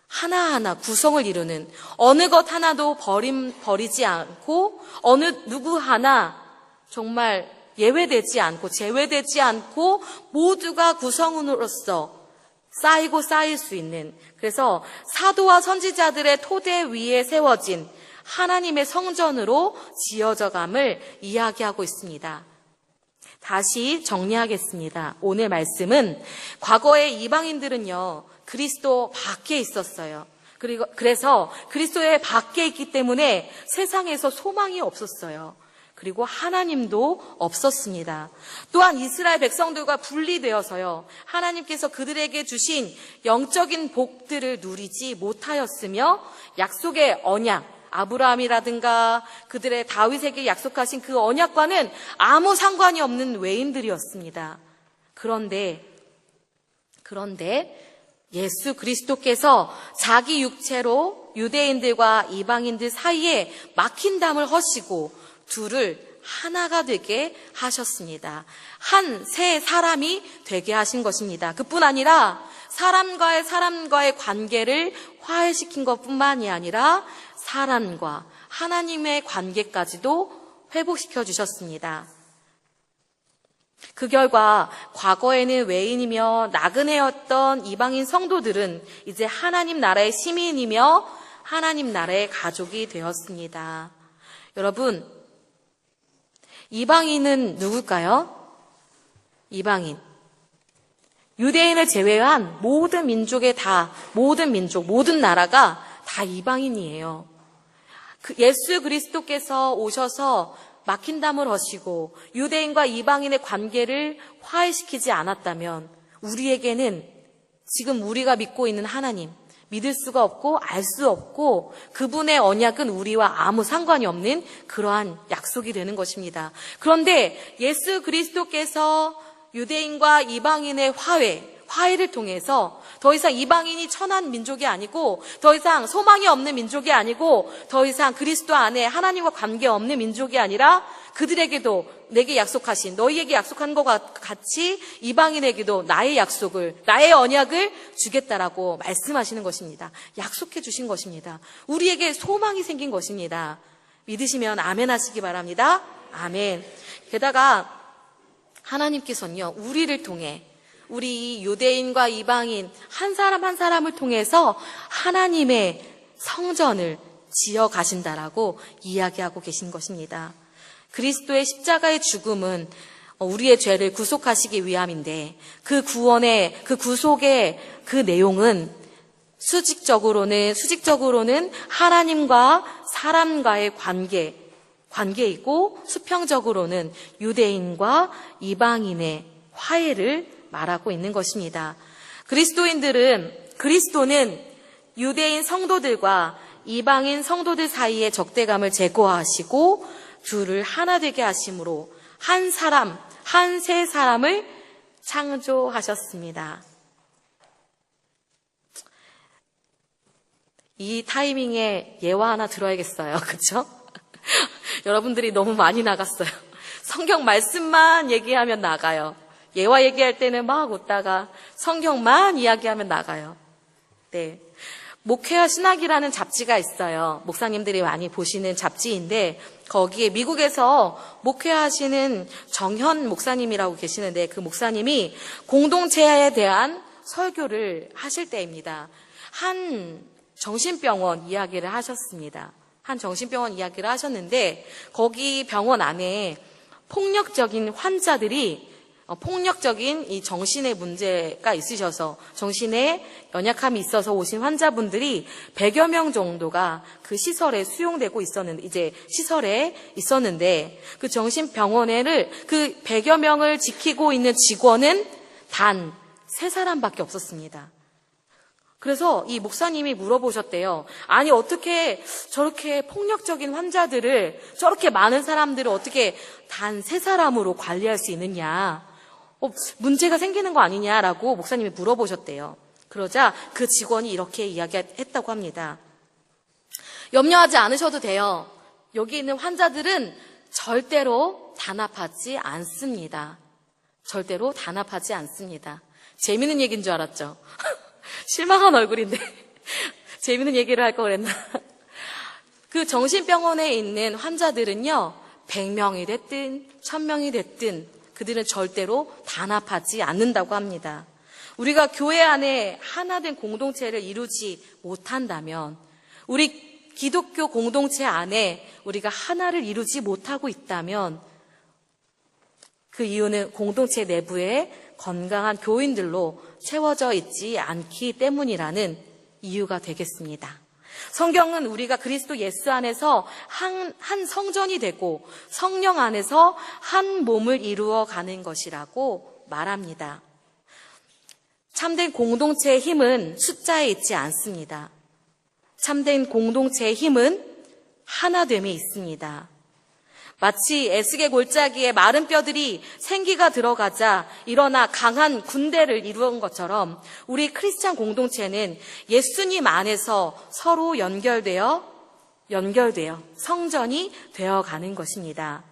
하나하나 구성을 이루는, 어느 것 하나도 버리지 않고 어느 누구 하나 정말 예외되지 않고 제외되지 않고 모두가 구성원으로서 쌓이고 쌓일 수 있는, 그래서 사도와 선지자들의 토대 위에 세워진 하나님의 성전으로 지어져감을 이야기하고 있습니다. 다시 정리하겠습니다. 오늘 말씀은 과거의 이방인들은요, 그리스도 밖에 있었어요. 그래서 그리스도의 밖에 있기 때문에 세상에서 소망이 없었어요. 그리고 하나님도 없었습니다. 또한 이스라엘 백성들과 분리되어서요, 하나님께서 그들에게 주신 영적인 복들을 누리지 못하였으며 약속의 언약, 아브라함이라든가 그들의 다윗에게 약속하신 그 언약과는 아무 상관이 없는 외인들이었습니다. 그런데 예수 그리스도께서 자기 육체로 유대인들과 이방인들 사이에 막힌 담을 허시고 둘을 하나가 되게 하셨습니다. 한 세 사람이 되게 하신 것입니다. 그뿐 아니라 사람과의 관계를 화해시킨 것뿐만이 아니라 사람과 하나님의 관계까지도 회복시켜 주셨습니다. 그 결과 과거에는 외인이며 나그네였던 이방인 성도들은 이제 하나님 나라의 시민이며 하나님 나라의 가족이 되었습니다. 여러분, 이방인은 누굴까요? 이방인. 유대인을 제외한 모든 민족, 모든 나라가 다 이방인이에요. 예수 그리스도께서 오셔서 막힌 담을 허시고 유대인과 이방인의 관계를 화해시키지 않았다면 우리에게는 지금 우리가 믿고 있는 하나님, 믿을 수가 없고 알 수 없고 그분의 언약은 우리와 아무 상관이 없는 그러한 약속이 되는 것입니다. 그런데 예수 그리스도께서 유대인과 이방인의 화해를 통해서 더 이상 이방인이 천한 민족이 아니고 더 이상 소망이 없는 민족이 아니고 더 이상 그리스도 안에 하나님과 관계없는 민족이 아니라 그들에게도 내게 약속하신 너희에게 약속한 것과 같이 이방인에게도 나의 약속을 나의 언약을 주겠다라고 말씀하시는 것입니다. 약속해 주신 것입니다. 우리에게 소망이 생긴 것입니다. 믿으시면 아멘 하시기 바랍니다. 아멘. 게다가 하나님께서는요, 우리를 통해 우리 유대인과 이방인 한 사람 한 사람을 통해서 하나님의 성전을 지어 가신다라고 이야기하고 계신 것입니다. 그리스도의 십자가의 죽음은 우리의 죄를 구속하시기 위함인데 그 구원의 그 구속의 그 내용은 수직적으로는 하나님과 사람과의 관계이고 수평적으로는 유대인과 이방인의 화해를 말하고 있는 것입니다. 그리스도는 유대인 성도들과 이방인 성도들 사이의 적대감을 제거하시고 둘을 하나 되게 하심으로 한 세 사람을 창조하셨습니다. 이 타이밍에 예화 하나 들어야겠어요. 그렇죠? 여러분들이 너무 많이 나갔어요. 성경 말씀만 얘기하면 나가요. 예화 얘기할 때는 막 웃다가 성경만 이야기하면 나가요. 네. 목회와 신학이라는 잡지가 있어요. 목사님들이 많이 보시는 잡지인데 거기에 미국에서 목회하시는 정현 목사님이라고 계시는데 그 목사님이 공동체에 대한 설교를 하실 때입니다. 한 정신병원 이야기를 하셨습니다. 한 정신병원 이야기를 하셨는데 거기 병원 안에 폭력적인 환자들이 폭력적인 이 정신의 문제가 있으셔서 정신에 연약함이 있어서 오신 환자분들이 100여 명 정도가 그 시설에 수용되고 있었는데 그 정신병원에를 그 100여 명을 지키고 있는 직원은 단 3사람밖에 없었습니다. 그래서 이 목사님이 물어보셨대요. 아니 어떻게 저렇게 폭력적인 환자들을 저렇게 많은 사람들을 어떻게 단 3사람으로 관리할 수 있느냐. 문제가 생기는 거 아니냐라고 목사님이 물어보셨대요. 그러자 그 직원이 이렇게 이야기했다고 합니다. 염려하지 않으셔도 돼요. 여기 있는 환자들은 절대로 단합하지 않습니다. 절대로 단합하지 않습니다. 재미있는 얘기인 줄 알았죠? 실망한 얼굴인데 재미있는 얘기를 할 걸 그랬나? 그 정신병원에 있는 환자들은요 100명이 됐든 1000명이 됐든 그들은 절대로 단합하지 않는다고 합니다. 우리가 교회 안에 하나된 공동체를 이루지 못한다면 우리 기독교 공동체 안에 우리가 하나를 이루지 못하고 있다면 그 이유는 공동체 내부에 건강한 교인들로 채워져 있지 않기 때문이라는 이유가 되겠습니다. 성경은 우리가 그리스도 예수 안에서 한 성전이 되고 성령 안에서 한 몸을 이루어 가는 것이라고 말합니다. 참된 공동체의 힘은 숫자에 있지 않습니다. 참된 공동체의 힘은 하나됨에 있습니다. 마치 에스겔 골짜기에 마른 뼈들이 생기가 들어가자 일어나 강한 군대를 이루은 것처럼 우리 크리스찬 공동체는 예수님 안에서 서로 연결되어 성전이 되어가는 것입니다.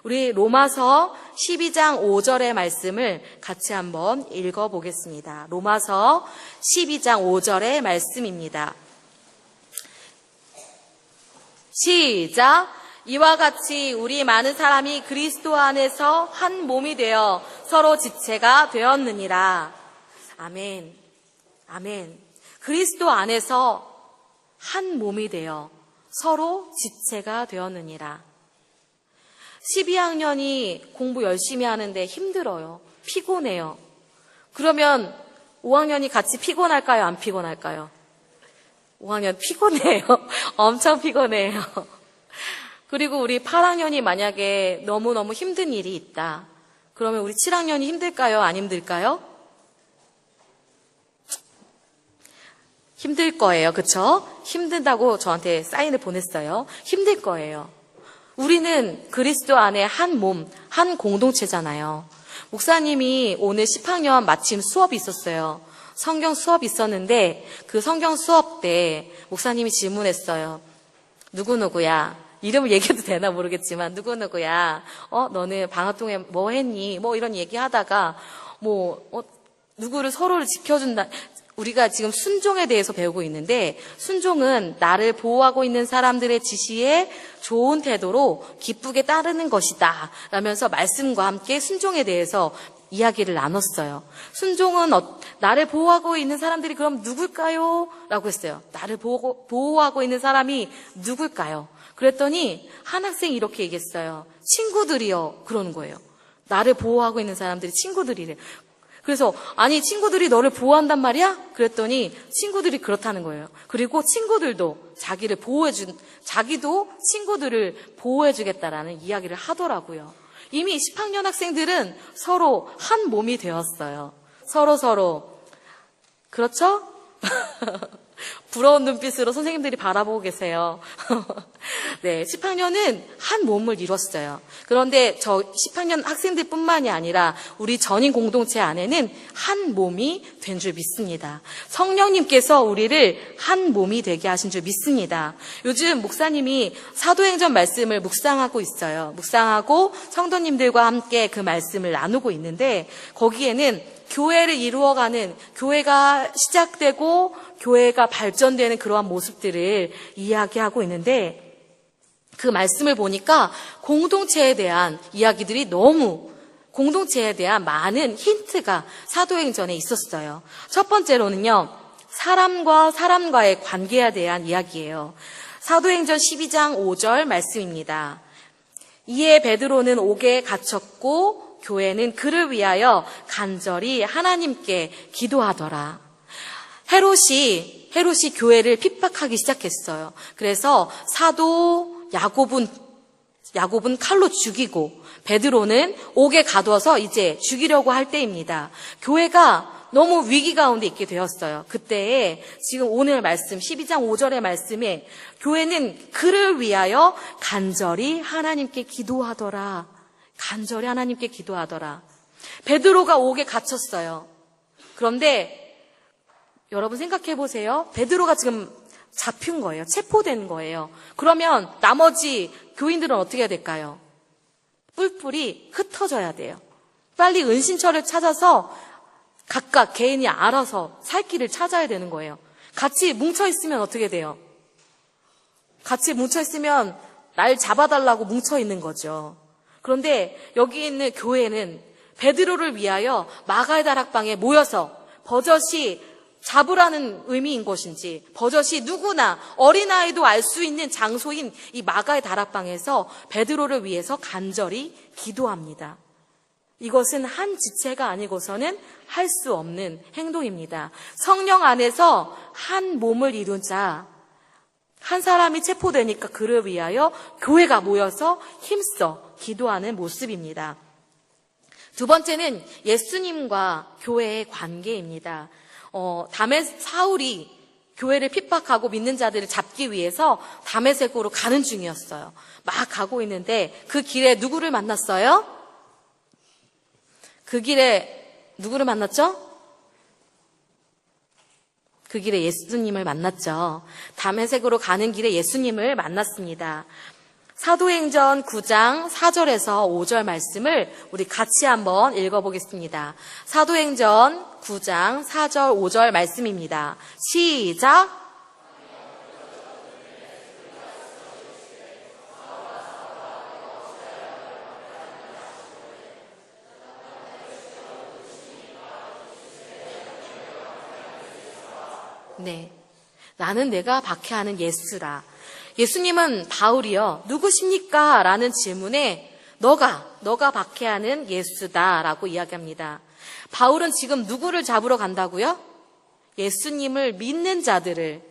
우리 로마서 12장 5절의 말씀을 같이 한번 읽어보겠습니다. 로마서 12장 5절의 말씀입니다. 시작! 이와 같이 우리 많은 사람이 그리스도 안에서 한 몸이 되어 서로 지체가 되었느니라. 아멘. 아멘. 그리스도 안에서 한 몸이 되어 서로 지체가 되었느니라. 12학년이 공부 열심히 하는데 힘들어요. 피곤해요. 그러면 5학년이 같이 피곤할까요? 안 피곤할까요? 5학년 피곤해요. 엄청 피곤해요. 그리고 우리 8학년이 만약에 너무너무 힘든 일이 있다. 그러면 우리 7학년이 힘들까요? 안 힘들까요? 힘들 거예요. 그쵸? 힘든다고 저한테 사인을 보냈어요. 힘들 거예요. 우리는 그리스도 안에 한 몸, 한 공동체잖아요. 목사님이 오늘 10학년 마침 수업이 있었어요. 성경 수업이 있었는데 그 성경 수업 때 목사님이 질문했어요. 누구누구야. 이름을 얘기해도 되나 모르겠지만 누구누구야. 너는 방학 동안 뭐 했니? 뭐 이런 얘기하다가 누구를 서로를 지켜준다. 우리가 지금 순종에 대해서 배우고 있는데 순종은 나를 보호하고 있는 사람들의 지시에 좋은 태도로 기쁘게 따르는 것이다 라면서 말씀과 함께 순종에 대해서 이야기를 나눴어요. 순종은 나를 보호하고 있는 사람들이 그럼 누굴까요? 라고 했어요. 나를 보호하고 있는 사람이 누굴까요? 그랬더니 한 학생이 이렇게 얘기했어요. 친구들이요. 그러는 거예요. 나를 보호하고 있는 사람들이 친구들이래. 그래서 아니 친구들이 너를 보호한단 말이야? 그랬더니 친구들이 그렇다는 거예요. 그리고 친구들도 자기도 친구들을 보호해주겠다라는 이야기를 하더라고요. 이미 10학년 학생들은 서로 한 몸이 되었어요. 서로 그렇죠? 부러운 눈빛으로 선생님들이 바라보고 계세요. 네, 10학년은 한 몸을 이뤘어요. 그런데 저 10학년 학생들뿐만이 아니라 우리 전인 공동체 안에는 한 몸이 된 줄 믿습니다. 성령님께서 우리를 한 몸이 되게 하신 줄 믿습니다. 요즘 목사님이 사도행전 말씀을 묵상하고 있어요. 묵상하고 성도님들과 함께 그 말씀을 나누고 있는데 거기에는 교회를 이루어가는, 교회가 시작되고 교회가 발전되는 그러한 모습들을 이야기하고 있는데 그 말씀을 보니까 공동체에 대한 이야기들이 공동체에 대한 많은 힌트가 사도행전에 있었어요. 첫 번째로는요, 사람과 사람과의 관계에 대한 이야기예요. 사도행전 12장 5절 말씀입니다. 이에 베드로는 옥에 갇혔고 교회는 그를 위하여 간절히 하나님께 기도하더라. 헤롯이 교회를 핍박하기 시작했어요. 그래서 사도 야곱은 칼로 죽이고 베드로는 옥에 가둬서 이제 죽이려고 할 때입니다. 교회가 너무 위기 가운데 있게 되었어요. 그때에 지금 오늘 말씀 12장 5절의 말씀에 교회는 그를 위하여 간절히 하나님께 기도하더라. 간절히 하나님께 기도하더라. 베드로가 옥에 갇혔어요. 그런데 여러분 생각해 보세요. 베드로가 지금 잡힌 거예요. 체포된 거예요. 그러면 나머지 교인들은 어떻게 해야 될까요? 뿔뿔이 흩어져야 돼요. 빨리 은신처를 찾아서 각각 개인이 알아서 살 길을 찾아야 되는 거예요. 같이 뭉쳐있으면 어떻게 돼요? 같이 뭉쳐있으면 날 잡아달라고 뭉쳐있는 거죠. 그런데 여기 있는 교회는 베드로를 위하여 마가의 다락방에 모여서 버젓이 잡으라는 의미인 것인지 버젓이 누구나 어린아이도 알 수 있는 장소인 이 마가의 다락방에서 베드로를 위해서 간절히 기도합니다. 이것은 한 지체가 아니고서는 할 수 없는 행동입니다. 성령 안에서 한 몸을 이룬 자, 한 사람이 체포되니까 그를 위하여 교회가 모여서 힘써 기도하는 모습입니다. 두 번째는 예수님과 교회의 관계입니다. 사울이 교회를 핍박하고 믿는 자들을 잡기 위해서 다메섹으로 가는 중이었어요. 막 가고 있는데 그 길에 누구를 만났어요? 그 길에 누구를 만났죠? 그 길에 예수님을 만났죠. 다메섹으로 가는 길에 예수님을 만났습니다. 사도행전 9장 4절에서 5절 말씀을 우리 같이 한번 읽어보겠습니다. 사도행전 9장 4절 5절 말씀입니다. 시작! 네, 나는 내가 박해하는 예수라. 예수님은 바울이요, 누구십니까? 라는 질문에 너가 박해하는 예수다 라고 이야기합니다. 바울은 지금 누구를 잡으러 간다고요? 예수님을 믿는 자들을,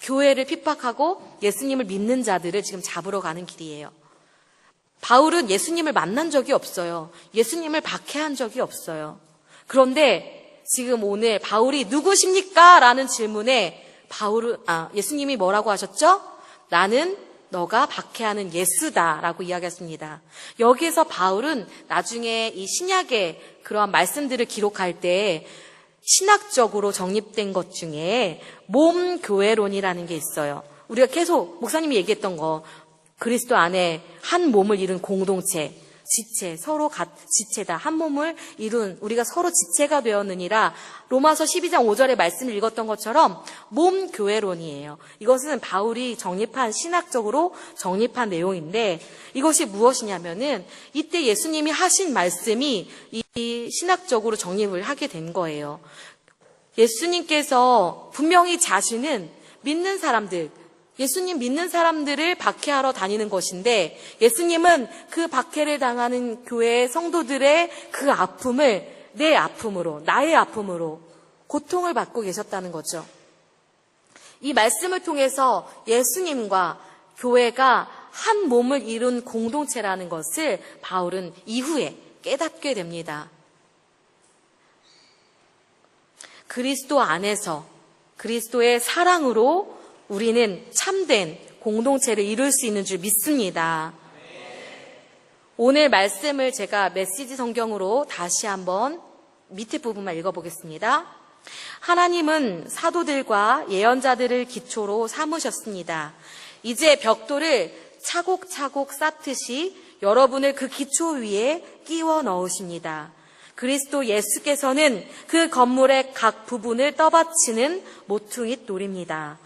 교회를 핍박하고 예수님을 믿는 자들을 지금 잡으러 가는 길이에요. 바울은 예수님을 만난 적이 없어요. 예수님을 박해한 적이 없어요. 그런데 지금 오늘 바울이 누구십니까? 라는 질문에 예수님이 뭐라고 하셨죠? 나는 너가 박해하는 예수다라고 이야기했습니다. 여기에서 바울은 나중에 이 신약의 그러한 말씀들을 기록할 때 신학적으로 정립된 것 중에 몸 교회론이라는 게 있어요. 우리가 계속 목사님이 얘기했던 거, 그리스도 안에 한 몸을 이룬 공동체, 지체, 서로 지체다. 한 몸을 이룬 우리가 서로 지체가 되었느니라. 로마서 12장 5절의 말씀을 읽었던 것처럼 몸 교회론이에요. 이것은 바울이 정립한, 신학적으로 정립한 내용인데, 이것이 무엇이냐면은 이때 예수님이 하신 말씀이 이 신학적으로 정립을 하게 된 거예요. 예수님께서 분명히 자신은 믿는 사람들, 예수님 믿는 사람들을 박해하러 다니는 것인데, 예수님은 그 박해를 당하는 교회의 성도들의 그 아픔을 내 아픔으로, 나의 아픔으로 고통을 받고 계셨다는 거죠. 이 말씀을 통해서 예수님과 교회가 한 몸을 이룬 공동체라는 것을 바울은 이후에 깨닫게 됩니다. 그리스도 안에서 그리스도의 사랑으로 우리는 참된 공동체를 이룰 수 있는 줄 믿습니다. 오늘 말씀을 제가 메시지 성경으로 다시 한번 밑에 부분만 읽어보겠습니다. 하나님은 사도들과 예언자들을 기초로 삼으셨습니다. 이제 벽돌을 차곡차곡 쌓듯이 여러분을 그 기초 위에 끼워 넣으십니다. 그리스도 예수께서는 그 건물의 각 부분을 떠받치는 모퉁이 돌입니다.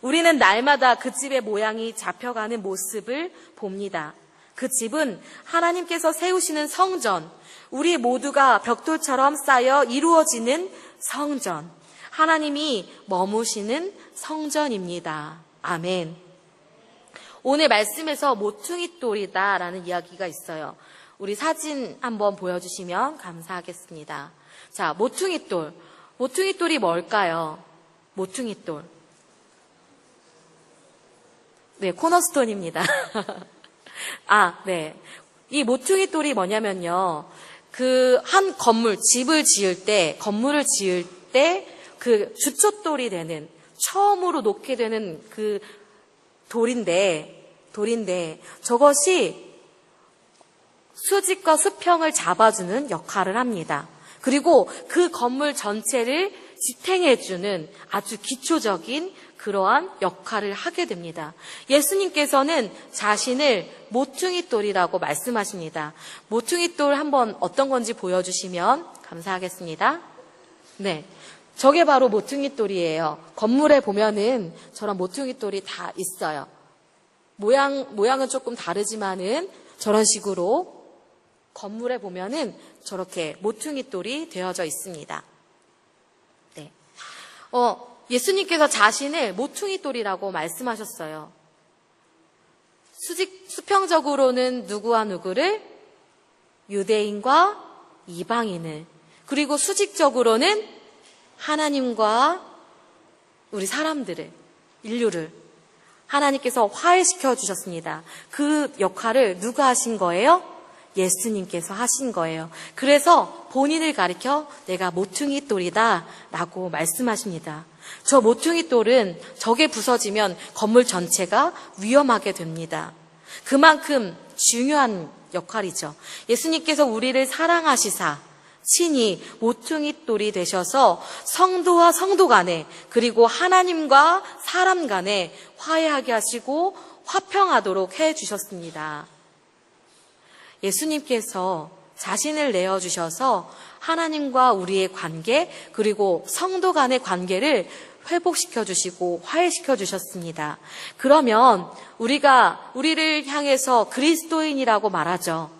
우리는 날마다 그 집의 모양이 잡혀가는 모습을 봅니다. 그 집은 하나님께서 세우시는 성전, 우리 모두가 벽돌처럼 쌓여 이루어지는 성전, 하나님이 머무시는 성전입니다. 아멘. 오늘 말씀에서 모퉁이 돌이다라는 이야기가 있어요. 우리 사진 한번 보여주시면 감사하겠습니다. 자, 모퉁이 돌. 모퉁이 돌이 뭘까요? 모퉁이 돌. 네, 코너스톤입니다. 네. 이 모퉁이 돌이 뭐냐면요. 그 한 건물, 집을 지을 때, 건물을 지을 때 그 주춧돌이 되는, 처음으로 놓게 되는 그 돌인데 저것이 수직과 수평을 잡아주는 역할을 합니다. 그리고 그 건물 전체를 지탱해주는 아주 기초적인 그러한 역할을 하게 됩니다. 예수님께서는 자신을 모퉁이돌이라고 말씀하십니다. 모퉁이돌 한번 어떤 건지 보여주시면 감사하겠습니다. 네, 저게 바로 모퉁이돌이에요. 건물에 보면은 저런 모퉁이돌이 다 있어요. 모양은 조금 다르지만은 저런 식으로 건물에 보면은 저렇게 모퉁이돌이 되어져 있습니다. 네. 예수님께서 자신을 모퉁이돌이라고 말씀하셨어요. 수평적으로는 누구와 누구를? 유대인과 이방인을. 그리고 수직적으로는 하나님과 우리 사람들을, 인류를 하나님께서 화해시켜 주셨습니다. 그 역할을 누가 하신 거예요? 예수님께서 하신 거예요. 그래서 본인을 가리켜 내가 모퉁이돌이다 라고 말씀하십니다. 저 모퉁이돌은 저게 부서지면 건물 전체가 위험하게 됩니다. 그만큼 중요한 역할이죠. 예수님께서 우리를 사랑하시사 친히 모퉁이돌이 되셔서 성도와 성도 간에, 그리고 하나님과 사람 간에 화해하게 하시고 화평하도록 해주셨습니다. 예수님께서 자신을 내어주셔서 하나님과 우리의 관계, 그리고 성도 간의 관계를 회복시켜 주시고 화해시켜 주셨습니다. 그러면 우리를 향해서 그리스도인이라고 말하죠.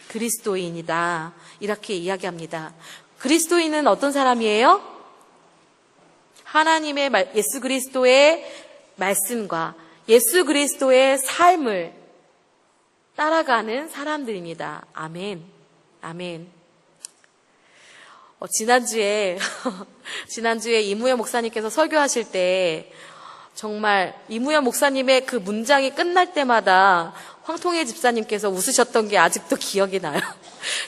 그리스도인이다, 이렇게 이야기합니다. 그리스도인은 어떤 사람이에요? 하나님의 예수 그리스도의 말씀과 예수 그리스도의 삶을 따라가는 사람들입니다. 아멘. 아멘. 지난주에 이무현 목사님께서 설교하실 때 정말 이무현 목사님의 그 문장이 끝날 때마다 황통혜 집사님께서 웃으셨던 게 아직도 기억이 나요.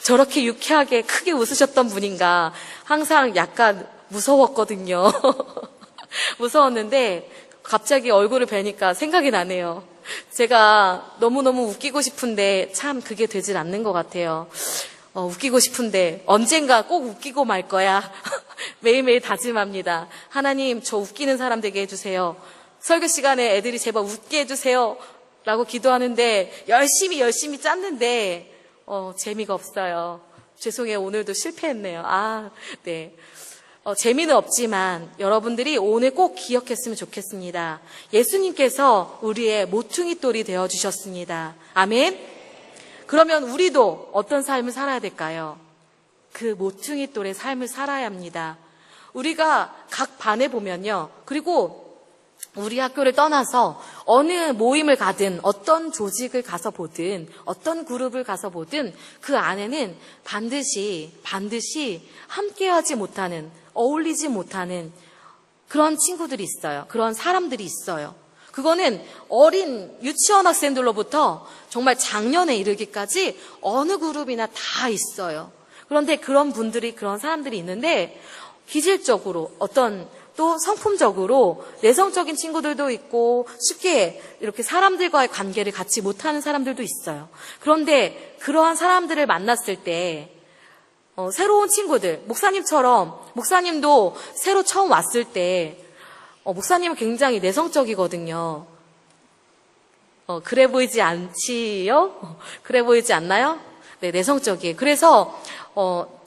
저렇게 유쾌하게 크게 웃으셨던 분인가 항상 약간 무서웠거든요. 무서웠는데 갑자기 얼굴을 뵈니까 생각이 나네요. 제가 너무너무 웃기고 싶은데 참 그게 되질 않는 것 같아요. 웃기고 싶은데 언젠가 꼭 웃기고 말 거야. 매일매일 다짐합니다. 하나님, 저 웃기는 사람 되게 해주세요. 설교 시간에 애들이 제발 웃게 해주세요. 라고 기도하는데 열심히 짰는데 재미가 없어요. 죄송해요. 오늘도 실패했네요. 네. 재미는 없지만 여러분들이 오늘 꼭 기억했으면 좋겠습니다. 예수님께서 우리의 모퉁이돌이 되어주셨습니다. 아멘. 그러면 우리도 어떤 삶을 살아야 될까요? 그 모퉁이돌의 삶을 살아야 합니다. 우리가 각 반에 보면요. 그리고 우리 학교를 떠나서 어느 모임을 가든 어떤 조직을 가서 보든 어떤 그룹을 가서 보든 그 안에는 반드시 함께하지 못하는, 어울리지 못하는 그런 친구들이 있어요. 그런 사람들이 있어요. 그거는 어린 유치원 학생들로부터 정말 장년에 이르기까지 어느 그룹이나 다 있어요. 그런데 그런 분들이, 그런 사람들이 있는데 기질적으로 또 성품적으로 내성적인 친구들도 있고 쉽게 이렇게 사람들과의 관계를 갖지 못하는 사람들도 있어요. 그런데 그러한 사람들을 만났을 때 새로운 친구들, 목사님처럼 목사님도 새로 처음 왔을 때 목사님은 굉장히 내성적이거든요. 그래 보이지 않지요? 그래 보이지 않나요? 네, 내성적이에요. 그래서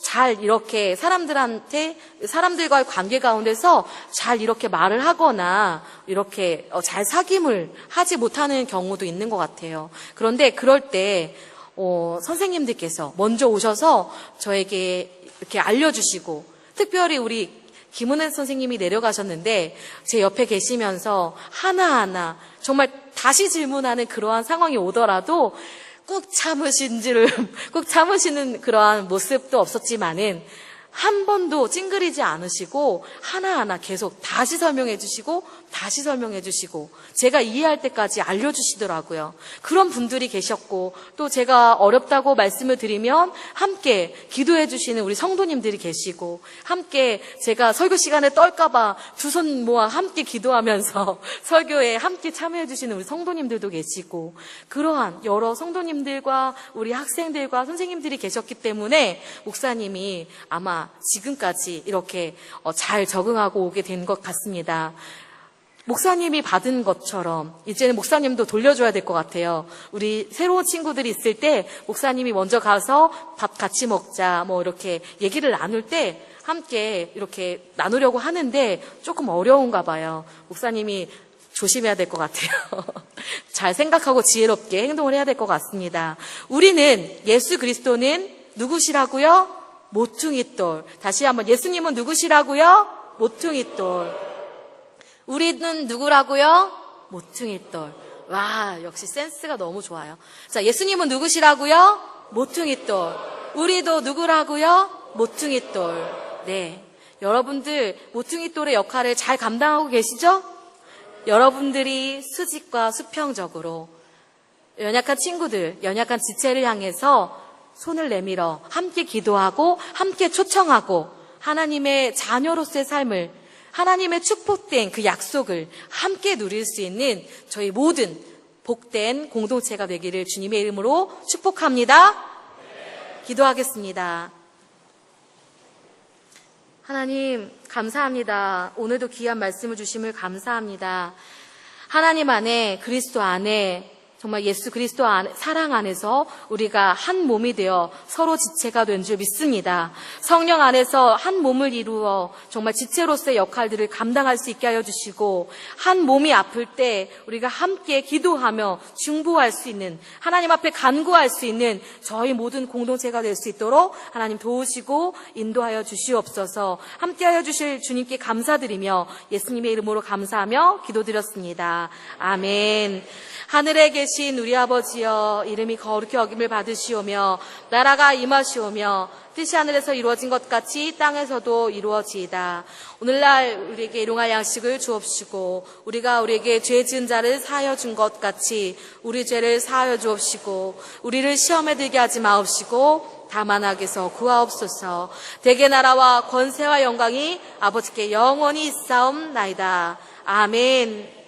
잘 이렇게 사람들과의 관계 가운데서 잘 이렇게 말을 하거나 이렇게 잘 사귐을 하지 못하는 경우도 있는 것 같아요. 그런데 그럴 때 선생님들께서 먼저 오셔서 저에게 이렇게 알려주시고, 특별히 우리 김은혜 선생님이 내려가셨는데 제 옆에 계시면서 하나하나 정말 다시 질문하는 그러한 상황이 오더라도 꾹 참으시는 그러한 모습도 없었지만은 한 번도 찡그리지 않으시고 하나하나 계속 다시 설명해 주시고 제가 이해할 때까지 알려주시더라고요. 그런 분들이 계셨고, 또 제가 어렵다고 말씀을 드리면 함께 기도해 주시는 우리 성도님들이 계시고, 함께 제가 설교 시간에 떨까봐 두 손 모아 함께 기도하면서 설교에 함께 참여해 주시는 우리 성도님들도 계시고, 그러한 여러 성도님들과 우리 학생들과 선생님들이 계셨기 때문에 목사님이 아마 지금까지 이렇게 잘 적응하고 오게 된 것 같습니다. 목사님이 받은 것처럼 이제는 목사님도 돌려줘야 될 것 같아요. 우리 새로운 친구들이 있을 때 목사님이 먼저 가서 밥 같이 먹자 이렇게 얘기를 나눌 때 함께 이렇게 나누려고 하는데 조금 어려운가 봐요. 목사님이 조심해야 될 것 같아요. 잘 생각하고 지혜롭게 행동을 해야 될 것 같습니다. 우리는 예수 그리스도는 누구시라고요? 모퉁이돌. 다시 한번, 예수님은 누구시라고요? 모퉁이돌. 우리는 누구라고요? 모퉁이돌. 와, 역시 센스가 너무 좋아요. 자, 예수님은 누구시라고요? 모퉁이돌. 우리도 누구라고요? 모퉁이돌. 네. 여러분들 모퉁이돌의 역할을 잘 감당하고 계시죠? 여러분들이 수직과 수평적으로 연약한 친구들, 연약한 지체를 향해서 손을 내밀어 함께 기도하고 함께 초청하고 하나님의 자녀로서의 삶을, 하나님의 축복된 그 약속을 함께 누릴 수 있는 저희 모든 복된 공동체가 되기를 주님의 이름으로 축복합니다. 기도하겠습니다. 하나님 감사합니다. 오늘도 귀한 말씀을 주심을 감사합니다. 하나님 안에, 그리스도 안에, 정말 예수 그리스도 사랑 안에서 우리가 한 몸이 되어 서로 지체가 된 줄 믿습니다. 성령 안에서 한 몸을 이루어 정말 지체로서의 역할들을 감당할 수 있게 하여 주시고, 한 몸이 아플 때 우리가 함께 기도하며 중보할 수 있는, 하나님 앞에 간구할 수 있는 저희 모든 공동체가 될 수 있도록 하나님 도우시고 인도하여 주시옵소서. 함께하여 주실 주님께 감사드리며 예수님의 이름으로 감사하며 기도드렸습니다. 아멘. 하늘에 계신 우리 아버지여, 이름이 거룩히 여김을 받으시오며 나라가 임하시오며 뜻이 하늘에서 이루어진 것 같이 땅에서도 이루어지이다. 오늘날 우리에게 일용할 양식을 주옵시고, 우리가 우리에게 죄 지은 자를 사하여 준 것 같이 우리 죄를 사하여 주옵시고, 우리를 시험에 들게 하지 마옵시고 다만 악에서 구하옵소서. 대개 나라와 권세와 영광이 아버지께 영원히 있사옵나이다. 아멘.